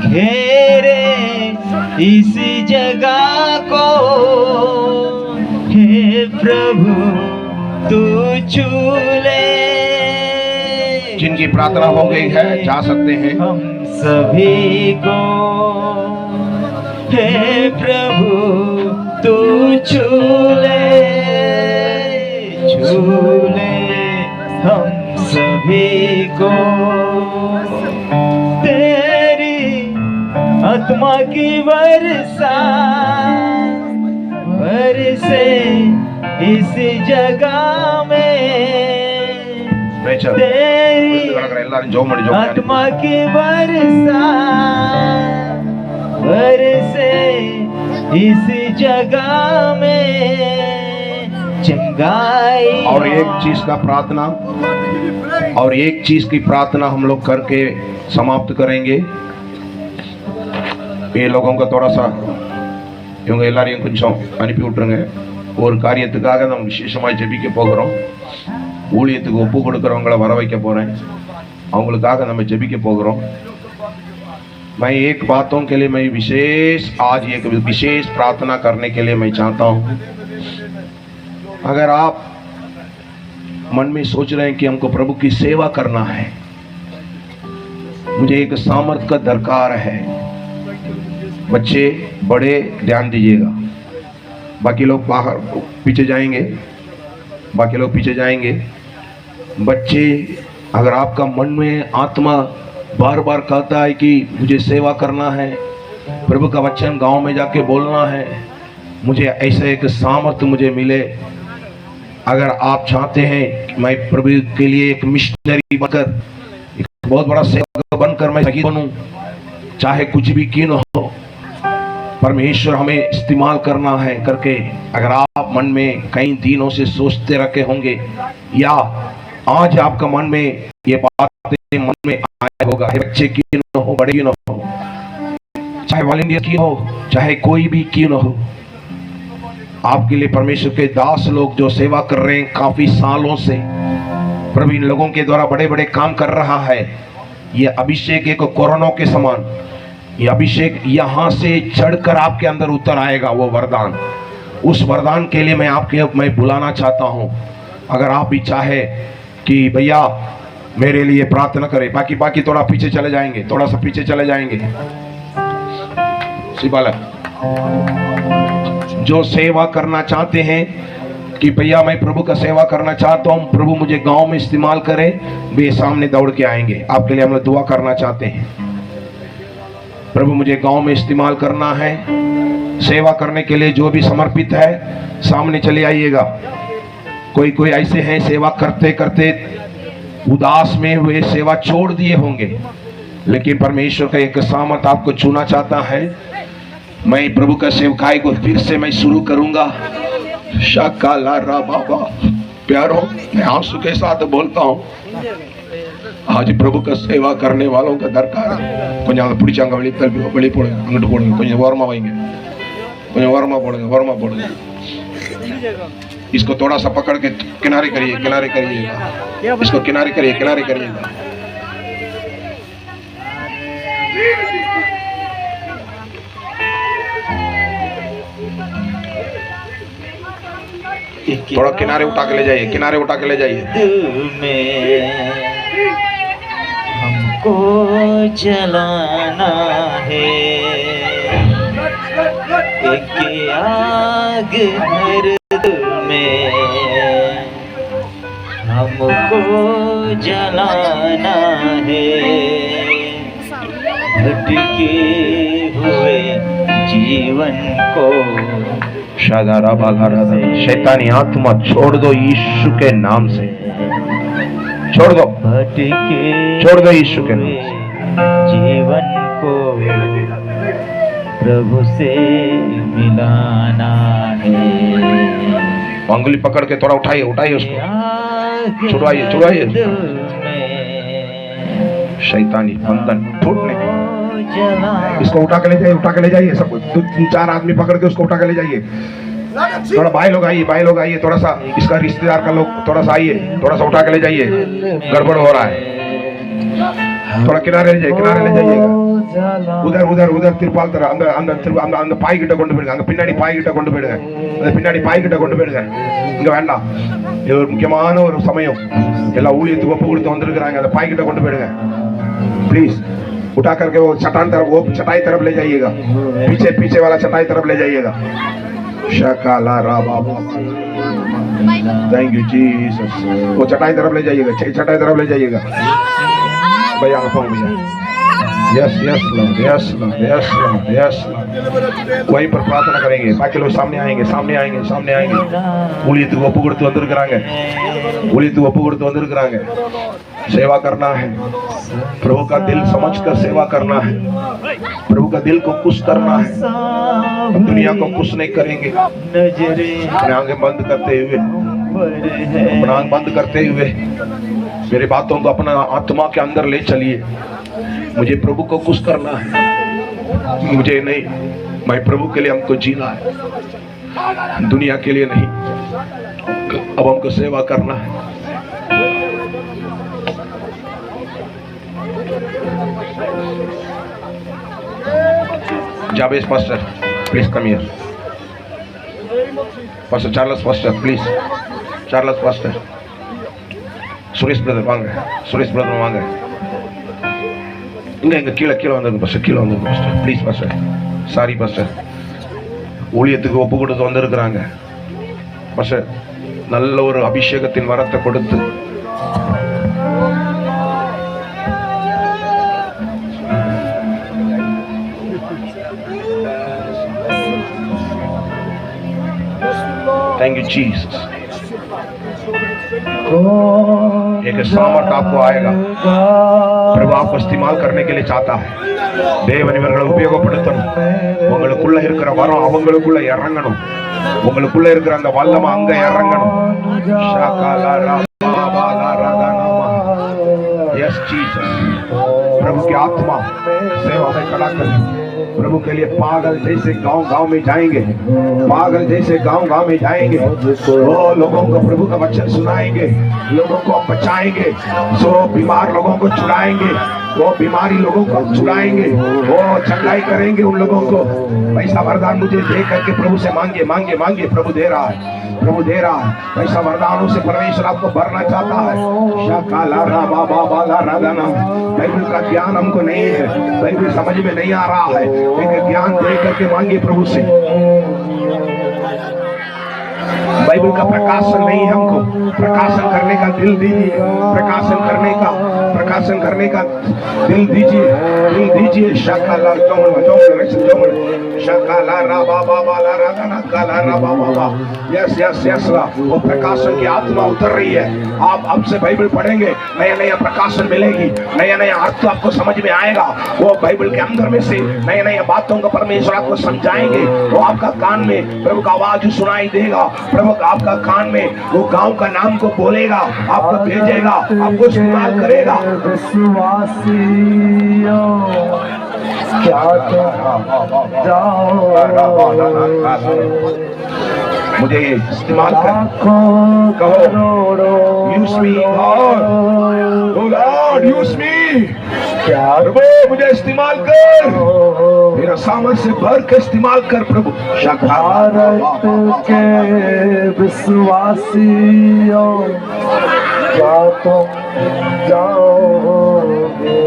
[SPEAKER 3] घेरे इस जगह को हे प्रभु तू छू ले
[SPEAKER 1] जिनकी प्रार्थना हो गई है जा सकते हैं
[SPEAKER 3] हम सभी को हे प्रभु तू छू ले हम सभी को तेरी आत्मा की वर्षा बरसे इस जगह में तेरी
[SPEAKER 1] எல்லாரும் ஜெபம் பண்ணி ஜெபம்
[SPEAKER 3] आत्मा की वर्षा बरसे इस जगह में चंगाई
[SPEAKER 1] और एक चीज का प्रार्थना और एक चीज की प्रार्थना हम लोग करके समाप्त करेंगे ये लोगों का थोड़ा सा இவங்க எல்லாரையும் கொஞ்சம் அனுப்பி விட்டுருங்க ஒரு காரியத்துக்காக நம்ம விசேஷமாக ஜெபிக்க போகிறோம் ஊழியத்துக்கு ஒப்பு கொடுக்கறவங்கள வர வைக்க போறேன் அவங்களுக்காக நம்ம ஜெபிக்க போகிறோம் मैं एक बातों के लिए मैं आज एक विशेष प्रार्थना करने के लिए मैं चाहता हूँ अगर आप मन में सोच रहे हैं कि हमको प्रभु की सेवा करना है मुझे एक सामर्थ का दरकार है बच्चे बड़े ध्यान दीजिएगा बाकी लोग बाहर पीछे जाएंगे बच्चे अगर आपका मन में आत्मा बार बार कहता है कि मुझे सेवा करना है प्रभु का वचन गांव में जाके बोलना है मुझे ऐसे एक सामर्थ्य मुझे मिले अगर आप चाहते हैं कि मैं प्रभु के लिए एक मिशनरी बनकर एक बहुत बड़ा सेवक बनकर मैं शहीद बनूं चाहे कुछ भी क्यों न हो परमेश्वर हमें इस्तेमाल करना है करके अगर आप मन में कई दिनों से सोचते रखे होंगे या आज आपका मन में ये बात मन में आया होगा, बच्चे क्यों न हो, बड़े क्यों न हो, चाहे वॉलंटियर क्यों हो, चाहे कोई भी क्यों न हो, आपके लिए परमेश्वर के दास लोग जो सेवा कर रहे हैं काफी सालों से, प्रभु इन लोगों के द्वारा बड़े बड़े काम कर रहा है। ये अभिषेक एक कोरोना के समान, ये अभिषेक यहां से चढ़कर आपके अंदर उतर आएगा। वो वरदान, उस वरदान के लिए मैं बुलाना चाहता हूं। अगर आप भी चाहे कि भैया मेरे लिए प्रार्थना करें, बाकी थोड़ा पीछे चले जाएंगे, थोड़ा सा पीछे चले जाएंगे। बालक जो सेवा करना चाहते हैं कि भैया मैं प्रभु का सेवा करना चाहता हूं, प्रभु मुझे गांव में इस्तेमाल करे, वे सामने दौड़ के आएंगे। आपके लिए हम लोग दुआ करना चाहते हैं। प्रभु मुझे गांव में इस्तेमाल करना है, सेवा करने के लिए जो भी समर्पित है सामने चले आइएगा। कोई ऐसे हैं सेवा करते करते उदास में हुए सेवा छोड़ दिए होंगे, लेकिन परमेश्वर का एक सामर्थ आपको चुना चाहता है। मैं प्रभु का सेवकाई को फिर से मैं शुरू करूंगा। शाकाला रा बाबा प्यारो, मैं आंसू के साथ बोलता हूँ, आज प्रभु का सेवा करने वालों का दरकार है। कुछ पिടിച്ചാங்க வெளி போடுங்க, அங்கிட்டு போடுங்க, கொஞ்சம் ஓரமா வைங்க, கொஞ்சம் ஓரமா போடுங்க। इसको थोड़ा सा पकड़ के किनारे करिएगा, इसको किनारे करिएगा। थोड़ा किनारे उठा के ले जाइए,
[SPEAKER 3] दिल में हमको जलाना है, एक आग हर दिल में हमको जलाना है, भटके हुए जीवन को
[SPEAKER 1] शैतानी आत्मा छोड़ दो यीशु के नाम से, छोड़ दो यीशु के नाम से।
[SPEAKER 3] जीवन को प्रभु से मिलाना है।
[SPEAKER 1] उंगली पकड़ के थोड़ा उठाइए उसको, छुड़वाइए। शैतानी बंधन टूटने, इसको उठा के ले जाइए। सब 2-4 आदमी पकड़ के उसको उठा के ले जाइए। थोड़ा भाई लोग आइए, थोड़ा सा इसका रिश्तेदार का लोग थोड़ा सा आइए, थोड़ा सा उठा के ले जाइए, गड़बड़ हो रहा है। थोड़ा किनारे ले जाइएगा। उधर तिरपाल तरह அந்த பாய் கிட்ட கொண்டு போயிடுங்க, அங்க பின்னாடி பாய் கிட்ட கொண்டு போயிடுங்க। இங்க வேண்டாம், இது ஒரு முக்கியமான ஒரு சமயம், எல்லா ஊழியத்துக்கு ஒப்பு கொடுத்து வந்திருக்கிறாங்க, அந்த பாய் கிட்ட கொண்டு போயிடுங்க प्लीज। उठा करके वो चटाई तरफ ले जाइएगा, पीछे वाला चटाई तरफ ले जाइएगा। शकाला रा बाबा, थैंक यू जीसस। वो चटाई तरफ ले जाइएगा, भैया यस वहीं पर प्रार्थना करेंगे। बाकी लोग सामने आएंगे। ஊழியத்துக்கு ஒப்பு கொடுத்து வந்திருக்கிறாங்க, सेवा करना है, प्रभु का दिल समझकर सेवा करना है, प्रभु का दिल को खुश करना है। हम दुनिया को खुश नहीं करेंगे। अपने आंखें बंद करते हुए मेरे बातों को अपना आत्मा के अंदर ले चलिए। मुझे प्रभु को खुश करना है, मुझे नहीं, मैं प्रभु के लिए हमको जीना है, दुनिया के लिए नहीं। अब हमको सेवा करना है। Jabez pastor, please come here. Pastor Charles pastor, please. Charles pastor. Suresh brother வாங்க. இங்க கீழே வந்துருங்க pastor. Please pastor. Sorry pastor. ஊழியத்துக்கு ஒப்பு கொடுத்து வந்திருக்கிறாங்க pastor. நல்ல ஒரு அபிஷேகத்தின் வரத்தை கொடுத்து थैंक यू जीसस। एक सामर्थ आपको आएगा, प्रभु आपको इस्तेमाल करने के लिए चाहता है। தேவன் இவர்களை உபயோகப்படுத்தணும்। உங்களுக்குள்ள இருக்கிற வரம் அவங்களுக்குள்ள இறங்கணும், உங்களுக்குள்ள இருக்கிற அந்த வல்லமை அங்க இறங்கணும்। S Jesus. प्रभु की आत्मा सेवा में खड़ा कर, प्रभु के लिए पागल जैसे गांव गांव में जाएंगे, पागल जैसे गांव गांव में जाएंगे, वो लोगों को प्रभु का वचन सुनाएंगे, लोगों को बचाएंगे, सो बीमार लोगों को छुड़ाएंगे, वो बीमारी लोगों को छुड़ाएंगे, वो चंगाई करेंगे उन लोगों को। पैसा वरदान मुझे दे करके प्रभु से मांगे मांगे मांगे, प्रभु दे रहा है, प्रभु दे रहा है। पैसा वरदानों से परमेश्वर आपको भरना चाहता है। शाकाला राबा बाबा ला रागाना, बाइबल का ज्ञान हमको नहीं है, बाइबल समझ में नहीं आ रहा है, लेकिन ज्ञान दे करके मांगे प्रभु से। बाइबल का प्रकाशन नहीं है, हमको प्रकाशन करने का दिल दीजिए, प्रकाशन करने का दिल दीजिए, दिल दीजिए। शाकाला शाकाला राबा बाबा ला रागाना काला राबा बाबा। यस यस यस, वो प्रकाशन की आत्मा उतर रही है। आप अब से बाइबल पढ़ेंगे, नया नया प्रकाशन मिलेगी, नया नया अर्थ आपको समझ में आएगा। वो बाइबल के अंदर में से नए नए बातों को परमेश्वर आपको समझाएंगे। वो आपका कान में प्रभु का आवाज सुनाई देगा, प्रभु आपका कान में वो गांव का नाम को बोलेगा, आपको भेजेगा, आपको इस्तेमाल करेगा।
[SPEAKER 3] क्या
[SPEAKER 1] मुझे इस्तेमाल कर, कहो use me God, use me, प्रभु मुझे इस्तेमाल कर, मेरा सामर्थ्य से भर के इस्तेमाल कर प्रभु।
[SPEAKER 3] भारत के विश्वासियों, क्या तुम जाओगे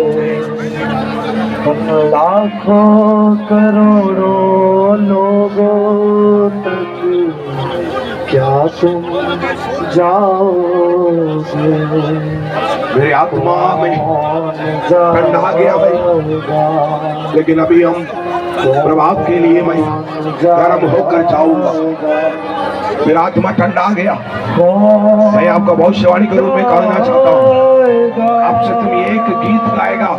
[SPEAKER 3] उन लाखों करोड़ों लोगों तक, क्या तुम जाओगे?
[SPEAKER 1] मेरी आत्मा में ठंडा गया भाई, लेकिन अभी हम प्रभाव के लिए मैं गर्म होकर जाऊंगा। मेरा आत्मा ठंडा गया। मैं आपका भविष्यवाणी के रूप में कहना चाहता हूँ, आपसे तुम एक गीत गाएगा,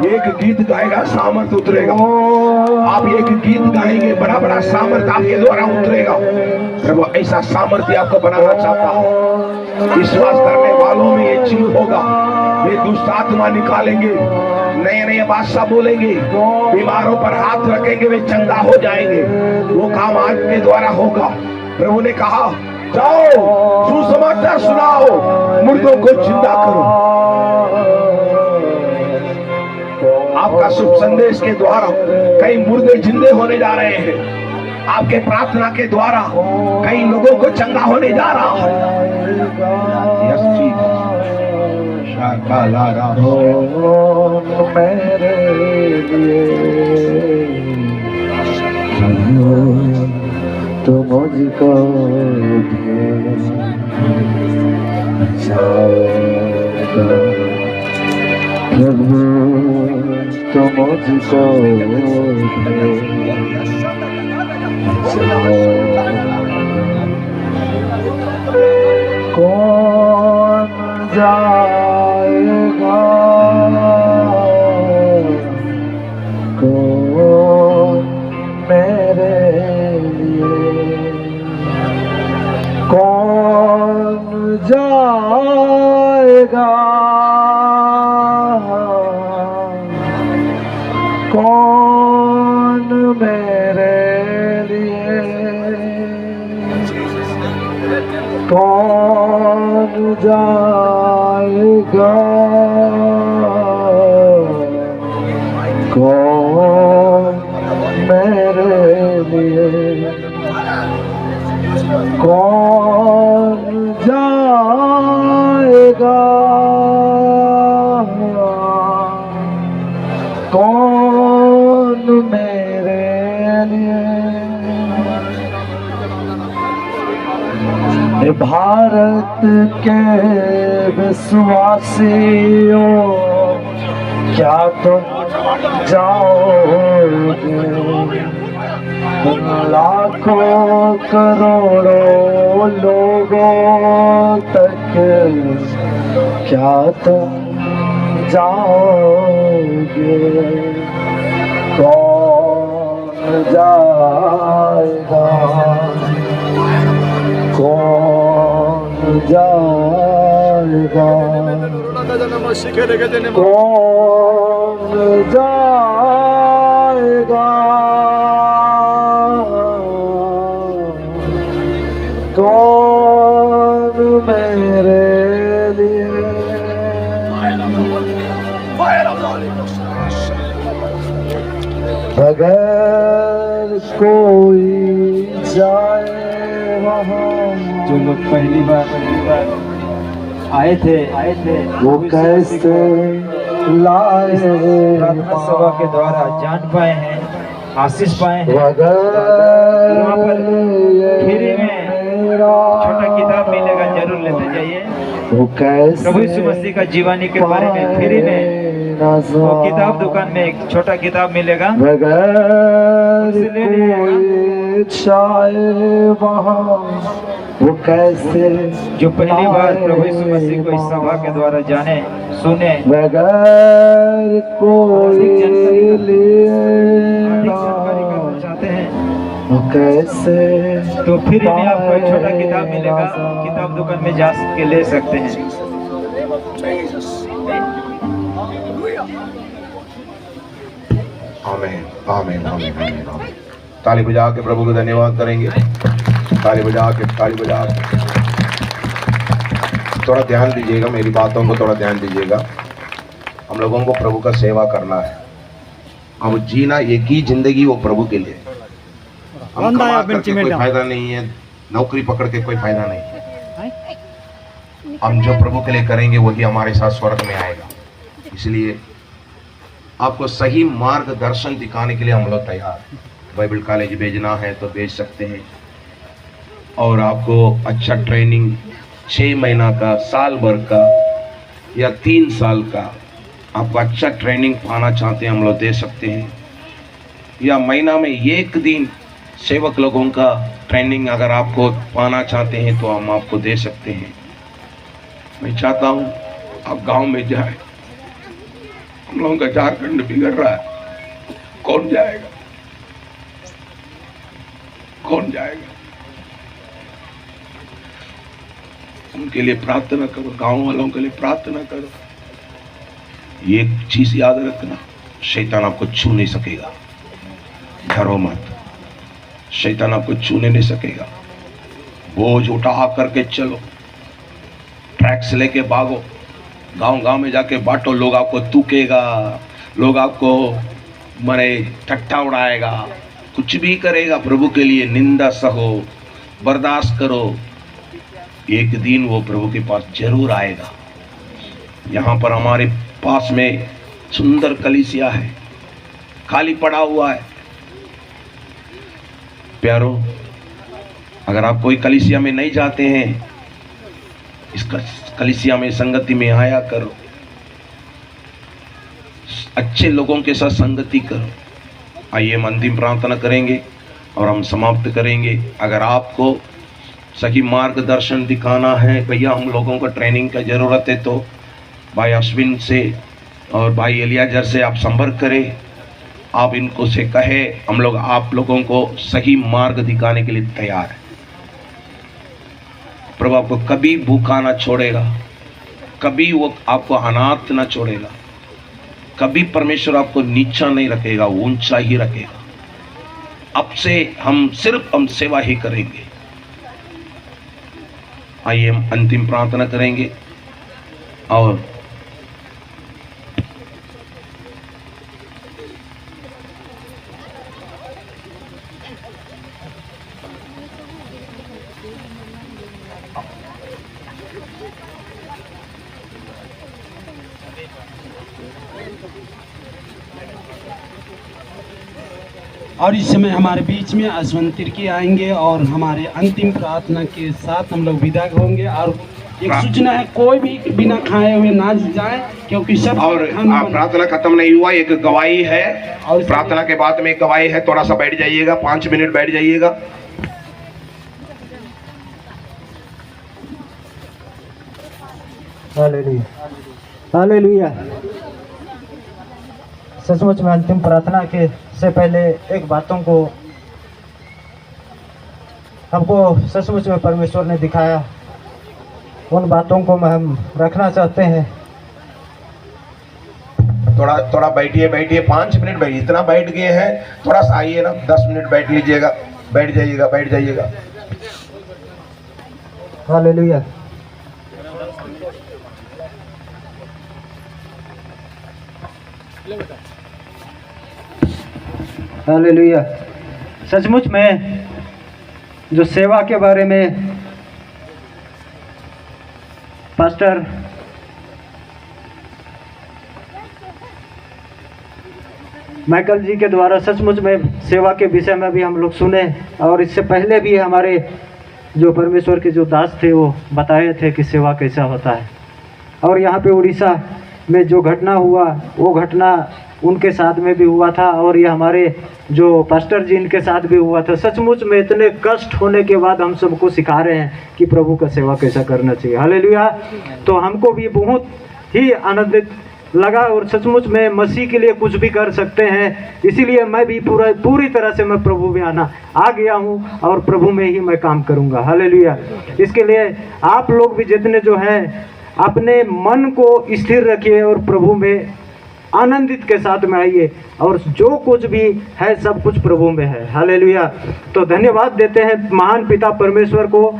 [SPEAKER 1] एक गीत गाएगा, सामर्थ उतरेगा। आप एक गीत गाएंगे, बड़ा बड़ा सामर्थ आपके द्वारा उतरेगा। प्रभु ऐसा सामर्थ्य आपको बनाना चाहता है। विश्वास करने वालों में ये चीज होगा, वे दुष्ट आत्मा निकालेंगे, नए नए भाषा बोलेंगे, बीमारों पर हाथ रखेंगे, वे चंगा हो जाएंगे। वो काम आज के द्वारा होगा। प्रभु ने कहा, जाओ सुसमाचार सुनाओ, मुर्दों को जिंदा करो। आपका शुभ संदेश के द्वारा कई मुर्दे जिंदे होने जा रहे हैं। आपके प्रार्थना के द्वारा कई लोगों को चंगा होने जा रहा है। यस जी, शाकाला
[SPEAKER 3] मेरे लिए तो मुझको प्रभु, तो मुझको कौन जाएगा, कौन मेरे लिए, कौन जाएगा, कौन मेरे लिए, कौन जाएगा, कौन मेरे लिए, कौन जाएगा, कौन मेरे लिए। भारत के विश्वासियों, क्या तुम जाओगे उन लाखों करोड़ों लोगों तक, क्या तुम जाओगे, कौन जाएगा, कौन जाएगा,
[SPEAKER 4] कौन जाएगा, कौन मेरे लिए अगर कोई जाए वहाँ,
[SPEAKER 3] जो लोग पहली बार आए थे
[SPEAKER 4] वो कैसे लाए
[SPEAKER 3] प्रार्थना सभा के द्वारा जान पाए हैं, आशीष पाए हैं।
[SPEAKER 4] अगर
[SPEAKER 3] वहाँ पर फ्री में छोटा किताब मिलेगा, जरूर लेते जाइए।
[SPEAKER 4] वो कैसे
[SPEAKER 3] प्रभु यीशु मसीह का जीवनी के बारे में फ्री में वो किताब दुकान में एक छोटा किताब मिलेगा,
[SPEAKER 4] अगर कोई चाहे वहाँ, वो कैसे
[SPEAKER 3] जो पहली बार प्रभु यीशु मसीह को इस सभा के द्वारा जाने सुने,
[SPEAKER 4] अगर कोई
[SPEAKER 3] अधिक जानकारी करना चाहते हैं
[SPEAKER 4] वो कैसे
[SPEAKER 3] तो फ्री में आपको एक छोटा किताब मिलेगा, किताब दुकान में जा के ले सकते हैं।
[SPEAKER 1] आमीन आमीन आमीन आमीन आमीन। ताली बजा के प्रभु को धन्यवाद करेंगे। ताली बजा के थोड़ा ध्यान दीजिएगा, मेरी बातों को थोड़ा ध्यान दीजिएगा। हम लोगों को प्रभु का सेवा करना है। अब जीना एक ही जिंदगी वो प्रभु के लिए। हम कमा करके कोई फायदा नहीं है, नौकरी पकड़ के कोई फायदा नहीं है। हम जो प्रभु के लिए करेंगे वही हमारे साथ स्वर्ग में आएगा। इसलिए आपको सही मार्गदर्शन दिखाने के लिए हम लोग तैयार हैं। बाइबल कॉलेज भेजना है तो भेज सकते हैं, और आपको अच्छा ट्रेनिंग 6 महीना का, साल भर का या 3 साल का आपको अच्छा ट्रेनिंग पाना चाहते हैं, हम लोग दे सकते हैं। या महीना में 1 दिन सेवक लोगों का ट्रेनिंग अगर आपको पाना चाहते हैं तो हम आपको दे सकते हैं। मैं चाहता हूँ आप गांव में जाए। हम लोगों का झारखंड बिगड़ रहा है, कौन जाएगा, कौन जाएगा? उनके लिए प्रार्थना करो, गांव वालों के लिए प्रार्थना करो। ये चीज याद रखना, शैतान आपको छू नहीं सकेगा। डरो मत, शैतान आपको छूने नहीं सकेगा। बोझ उठा करके चलो, ट्रैक्स लेके भागो, गांव गांव में जाके बांटो। लोग आपको तूकेगा, लोग आपको मरे ठट्ठा उड़ाएगा, कुछ भी करेगा प्रभु के लिए। निंदा सहो, बर्दाश्त करो। एक दिन वो प्रभु के पास जरूर आएगा। यहाँ पर हमारे पास में सुंदर कलीसिया है, खाली पड़ा हुआ है। प्यारो, अगर आप कोई कलीसिया में नहीं जाते हैं, इस कलीसिया में संगति में आया करो, अच्छे लोगों के साथ संगति करो। आइए हम अंतिम प्रार्थना करेंगे और हम समाप्त करेंगे। अगर आपको सही मार्गदर्शन दिखाना है, भैया हम लोगों को ट्रेनिंग का ज़रूरत है, तो भाई अश्विन से और भाई एलियाजर से आप संपर्क करें। आप इनको से कहे, हम लोग आप लोगों को सही मार्ग दिखाने के लिए तैयार है। प्रभु आपको कभी भूखा ना छोड़ेगा, कभी वो आपको अनाथ ना छोड़ेगा, कभी परमेश्वर आपको नीचा नहीं रखेगा, ऊंचा ही रखेगा। अब से हम सिर्फ सेवा ही करेंगे। आइए हम अंतिम प्रार्थना करेंगे और
[SPEAKER 5] और इस समय हमारे बीच में अश्विन तिर्की आएंगे और हमारे अंतिम प्रार्थना के साथ हम लोग विदा होंगे। और एक सूचना है, कोई भी बिना खाए हुए ना जाए, क्योंकि सब
[SPEAKER 1] और प्रार्थना खत्म नहीं हुआ। एक गवाही है, और प्रार्थना के बाद में एक गवाही है। थोड़ा सा बैठ जाइएगा, 5 मिनट बैठ जाइएगा।
[SPEAKER 3] Hallelujah, hallelujah. सचमुच में अंतिम प्रार्थना के से पहले एक बातों को हमको सचमुच में परमेश्वर ने दिखाया, उन बातों को हम रखना चाहते हैं।
[SPEAKER 1] थोड़ा थोड़ा बैठिए बैठिए, 5 मिनट बैठिए, इतना बैठ गए हैं, थोड़ा सा आइए ना, 10 मिनट बैठ लीजिएगा, बैठ जाइएगा, बैठ जाइएगा।
[SPEAKER 3] हालेलुया। हालेलुया। सचमुच में जो सेवा के बारे में पास्टर माइकल जी के द्वारा सचमुच में सेवा के विषय में भी हम लोग सुने, और इससे पहले भी हमारे जो परमेश्वर के जो दास थे वो बताए थे कि सेवा कैसा होता है। और यहाँ पे उड़ीसा में जो घटना हुआ वो घटना उनके साथ में भी हुआ था, और ये हमारे जो पास्टर जी इनके साथ भी हुआ था। सचमुच में इतने कष्ट होने के बाद हम सबको सिखा रहे हैं कि प्रभु का सेवा कैसा करना चाहिए। हालेलुया। तो हमको भी बहुत ही आनंदित लगा, और सचमुच में मसीह के लिए कुछ भी कर सकते हैं, इसीलिए मैं भी पूरी तरह से मैं प्रभु में आ गया हूँ और प्रभु में ही मैं काम करूँगा। हालेलुया। इसके लिए आप लोग भी जितने जो हैं अपने मन को स्थिर रखिए और प्रभु में आनंदित के साथ में आइए, और जो कुछ भी है सब कुछ प्रभु में है। हालेलुया। तो धन्यवाद देते हैं महान पिता परमेश्वर को,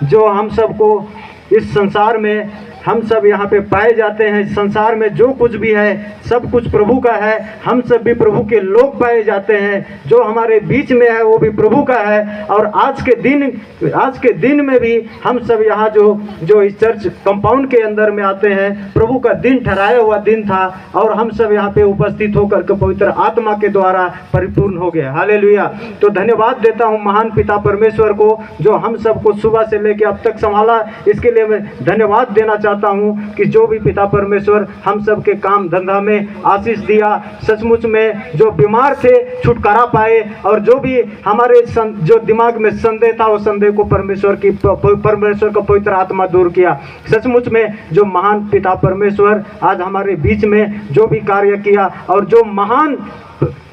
[SPEAKER 3] जो हम सबको इस संसार में हम सब यहाँ पे पाए जाते हैं। इस संसार में जो कुछ भी है सब कुछ प्रभु का है, हम सब भी प्रभु के लोग पाए जाते हैं। जो हमारे बीच में है वो भी प्रभु का है, और आज के दिन में भी हम सब यहाँ जो इस चर्च कंपाउंड के अंदर में आते हैं, प्रभु का दिन ठहराया हुआ दिन था, और हम सब यहाँ पे उपस्थित होकर के पवित्र आत्मा के द्वारा परिपूर्ण हो गए। हालेलुया। तो धन्यवाद देता हूँ महान पिता परमेश्वर को, जो हम सबको सुबह से लेकर अब तक संभाला। इसके लिए मैं धन्यवाद देना चाहता हूं कि जो भी पिता परमेश्वर हम सब के काम धंधा में आशीष दिया, सचमुच में जो बीमार थे छुटकारा पाए, और जो भी हमारे जो दिमाग में संदेह था वो संदेह को परमेश्वर का पवित्र आत्मा दूर किया। सचमुच में जो महान पिता परमेश्वर आज हमारे बीच में जो भी कार्य किया, और जो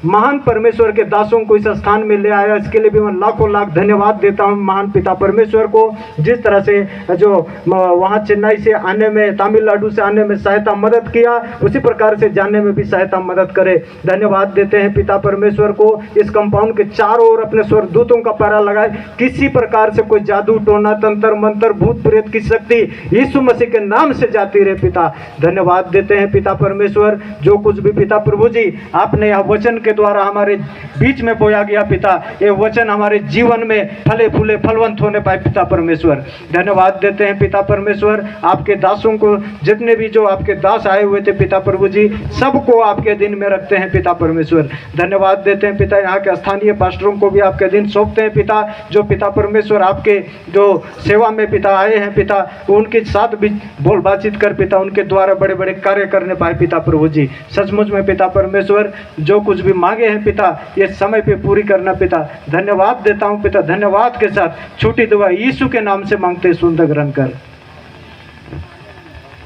[SPEAKER 3] महान परमेश्वर के दासों को इस स्थान में ले आया, इसके लिए भी मैं लाखों लाख धन्यवाद देता हूं महान पिता परमेश्वर को। जिस तरह से जो वहां चेन्नई से आने में, तमिलनाडु से आने में सहायता मदद किया, उसी प्रकार से जाने में भी सहायता मदद करे। धन्यवाद देते हैं पिता परमेश्वर को। इस कंपाउंड के चारों ओर अपने स्वर्गदूतों का पहरा लगाए, किसी प्रकार से कोई जादू टोना तंत्र मंत्र भूत प्रेत की शक्ति यीशु मसीह के नाम से जाती रहे। पिता धन्यवाद देते हैं पिता परमेश्वर, जो कुछ भी पिता प्रभु जी आपने यह वचन के द्वारा हमारे बीच में बोया गया पिता, ये वचन हमारे जीवन में फले फूले फलवंत होने पाए पिता परमेश्वर। धन्यवाद देते हैं पिता परमेश्वर, आपके दासों को, जितने भी जो आपके दास आए हुए थे पिता प्रभु जी, सबको आपके दिन में रखते हैं पिता परमेश्वर। धन्यवाद देते हैं पिता, यहाँ के स्थानीय पास्टरों को भी आपके दिन सौंपते हैं पिता, जो पिता परमेश्वर आपके जो सेवा में पिता आए हैं पिता, उनके साथ भी बोल बातचीत कर पिता, उनके द्वारा बड़े बड़े कार्य करने पाए पिता प्रभु जी। सचमुच में पिता परमेश्वर जो कुछ भी मांगे हैं पिता, ये समय पे पूरी करना पिता। धन्यवाद देता हूं पिता, धन्यवाद के साथ छोटी दुआ यीशु के नाम से मांगते सुंदर ग्रहण कर।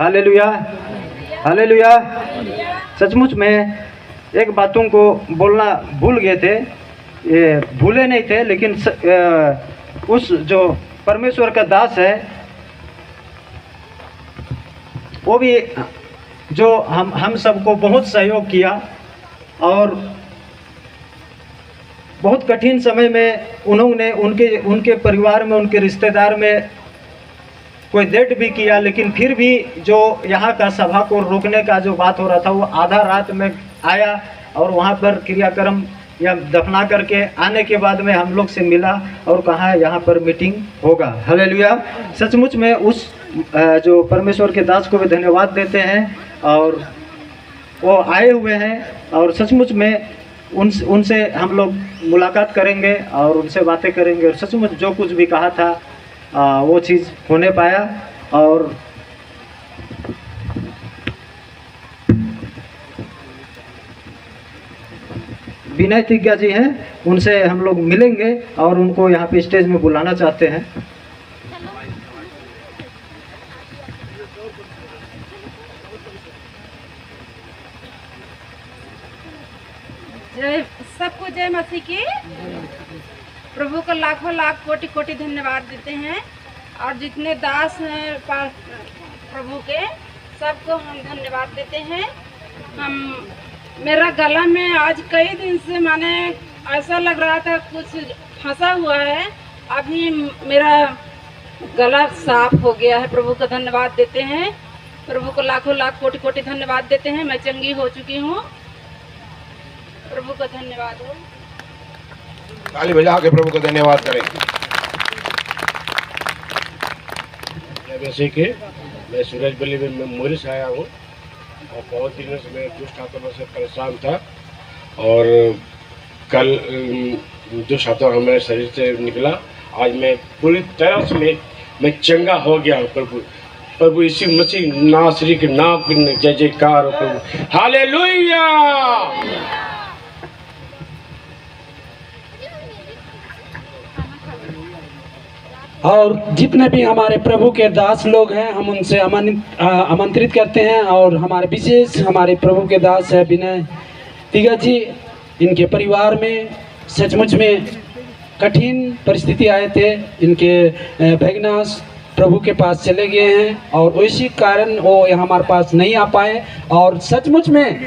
[SPEAKER 3] Hallelujah, hallelujah. सचमुच में एक बातों को बोलना भूल गए थे, ये भूले नहीं थे, लेकिन उस जो परमेश्वर का दास है वो भी जो हम सबको बहुत सहयोग किया, और बहुत कठिन समय में उन्होंने उनके परिवार में, उनके रिश्तेदार में कोई डेट भी किया, लेकिन फिर भी जो यहाँ का सभा को रोकने का जो बात हो रहा था, वो आधा रात में आया, और वहाँ पर क्रियाक्रम या दफना करके आने के बाद में हम लोग से मिला और कहा यहाँ पर मीटिंग होगा। हालेलुया। सचमुच में उस जो परमेश्वर के दास को भी धन्यवाद देते हैं, और वो आए हुए हैं, और सचमुच में उनसे हम लोग मुलाकात करेंगे और उनसे बातें करेंगे, और सचमुच जो कुछ भी कहा था वो चीज़ होने पाया। और विनय तिग्गा जी हैं, उनसे हम लोग मिलेंगे और उनको यहाँ पे स्टेज में बुलाना चाहते हैं।
[SPEAKER 6] जय, सबको जय मसीह की। प्रभु को लाखों लाख कोटि कोटि धन्यवाद देते हैं, और जितने दास हैं प्रभु के, सबको हम धन्यवाद देते हैं। मेरा गला में आज कई दिन से माने ऐसा लग रहा था कुछ फंसा हुआ है। अभी मेरा गला साफ हो गया है। प्रभु का धन्यवाद देते हैं। प्रभु को लाखों लाख कोटि कोटि धन्यवाद देते हैं। मैं चंगी हो चुकी हूँ। प्रभु का धन्यवाद हो।
[SPEAKER 1] ताली बजा के प्रभु को धन्यवाद करें।
[SPEAKER 7] वैसे कि मैं सूरज बल्ली में मैं मोरिस आया हूँ और बहुत दिनों से मैं दुष्ट आत्मा से परेशान था और कल दुष्ट आत्मा मेरे शरीर से निकला। आज मैं पूरी तरह से मैं चंगा हो गया हूँ। प्रभु यीशु मसीह नासरी के नाम की जय जयकार हो प्रभु। हालेलुया।
[SPEAKER 5] और जितने भी हमारे प्रभु के दास लोग हैं हम उनसे आमंत्रित करते हैं। और हमारे विशेष हमारे प्रभु के दास है विनय तिगा जी। इनके परिवार में सचमुच में कठिन परिस्थिति आए थे। इनके भगनास प्रभु के पास चले गए हैं और उसी कारण वो हमारे पास नहीं आ पाए। और सचमुच में